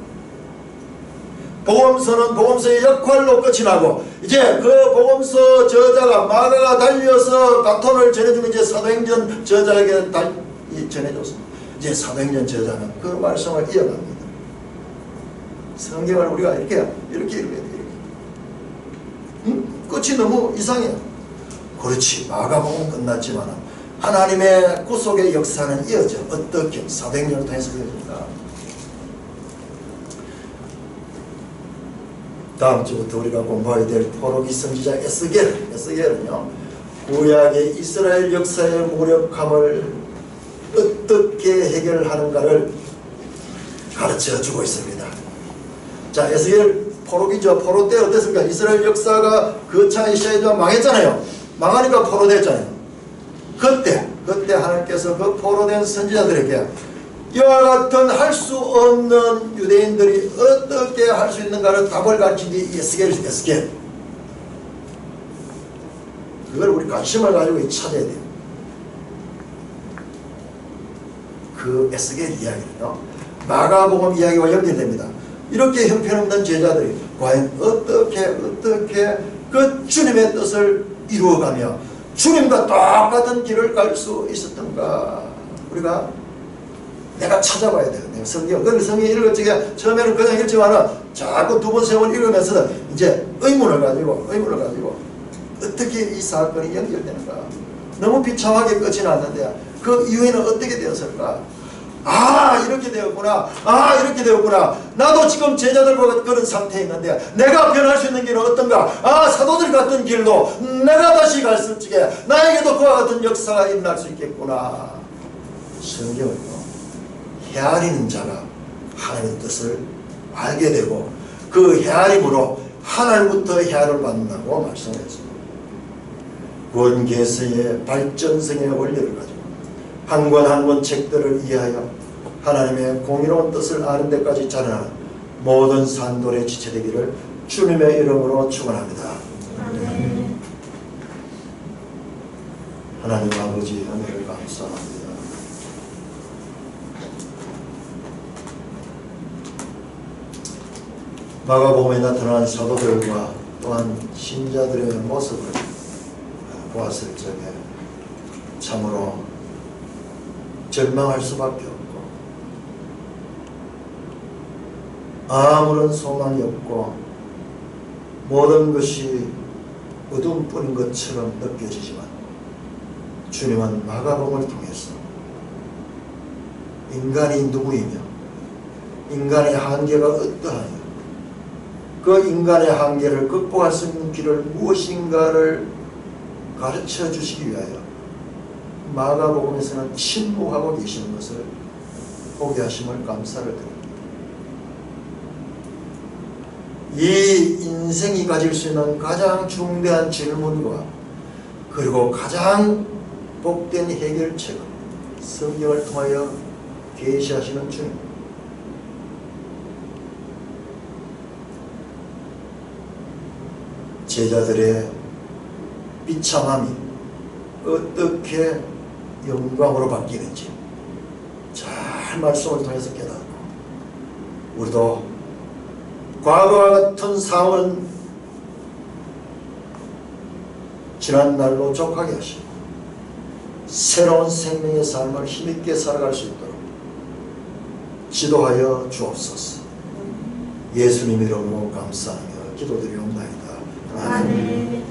복음서는 복음서의 역할로 끝이 나고, 이제 그 복음서 저자가 마가가 달려서 바톤을 전해주면 이제 사도행전 저자에게 전해줬습니다. 이제 사도행전 저자는 그 말씀을 이어갑니다. 성경을 우리가 이렇게 읽어야 돼요. 끝이 너무 이상해요. 그렇지, 마가복음은 끝났지만 하나님의 구속의 역사는 이어져. 어떻게? 사도행전을 통해서 이어집니다. 다음 주부터 우리가 공부해야 될 포로기 선지자 에스겔은요, 구약의 이스라엘 역사의 무력함을 어떻게 해결하는가를 가르쳐주고 있습니다. 자, 에스겔 포로기죠. 포로 때 어땠습니까? 이스라엘 역사가 거창히 시작했지만 망했잖아요. 망하니까 포로 됐잖아요. 그때 하나님께서 그 포로된 선지자들에게 이와 같은 할 수 없는 유대인들이 어떻게 할 수 있는가를 답을 가르친 게 에스겔. 그걸 우리 관심을 가지고 찾아야 돼요. 그 에스겔 이야기는요, 마가복음 이야기와 연결됩니다. 이렇게 형편없는 제자들이 과연 어떻게 그 주님의 뜻을 이루어가며 주님과 똑같은 길을 갈 수 있었던가, 우리가 내가 찾아봐야 돼요. 내가 성경 읽을 적에 처음에는 그냥 읽지만은 자꾸 두 번, 세 번 읽으면서 이제 의문을 가지고 어떻게 이 사건이 연결되는가. 너무 비참하게 끝이 났는데 그 이후에는 어떻게 되었을까? 이렇게 되었구나. 이렇게 되었구나. 나도 지금 제자들과 그런 상태에 있는데 내가 변할 수 있는 길은 어떤가? 사도들 같은 길로 내가 다시 갔을 적에 나에게도 그와 같은 역사가 일어날 수 있겠구나. 성경은요, 헤아리는 자가 하나님의 뜻을 알게 되고 그 헤아림으로 하나님부터 헤아림을 받는다고 말씀했습니다. 구원개서의 발전성의 원리를 가지고 한 권 한 권 책들을 이해하여 하나님의 공의로운 뜻을 아는 데까지 자라나는 모든 산돌의 지체되기를 주님의 이름으로 축원합니다. 하나님 아버지, 은혜를 감사합니다. 마가복음에 나타난 사도들과 또 전투한 신자들의 모습을 보았을 적에 참으로 절망할 수밖에 없고 아무런 소망이 없고 모든 것이 어둠뿐인 것처럼 느껴지지만 주님은 마가복음을 통해서 인간이 누구이며 인간의 한계가 어떠하며 그 인간의 한계를 극복할 수 있는 길을 무엇인가를 가르쳐 주시기 위하여 마가복음에서는 침묵하고 계시는 것을 보게 하심을 감사를 드립니다. 이 인생이 가질 수 있는 가장 중대한 질문과 그리고 가장 복된 해결책을 성경을 통하여 계시하시는 주님, 제자들의 비참함이 어떻게 영광으로 바뀌는지 잘 말씀을 통해서 깨닫고 우리도 과거와 같은 상황은 지난 날로 족하게 하시고 새로운 생명의 삶을 힘있게 살아갈 수 있도록 지도하여 주옵소서. 예수님 이름으로 감사하며 기도드리옵나이다. 아멘.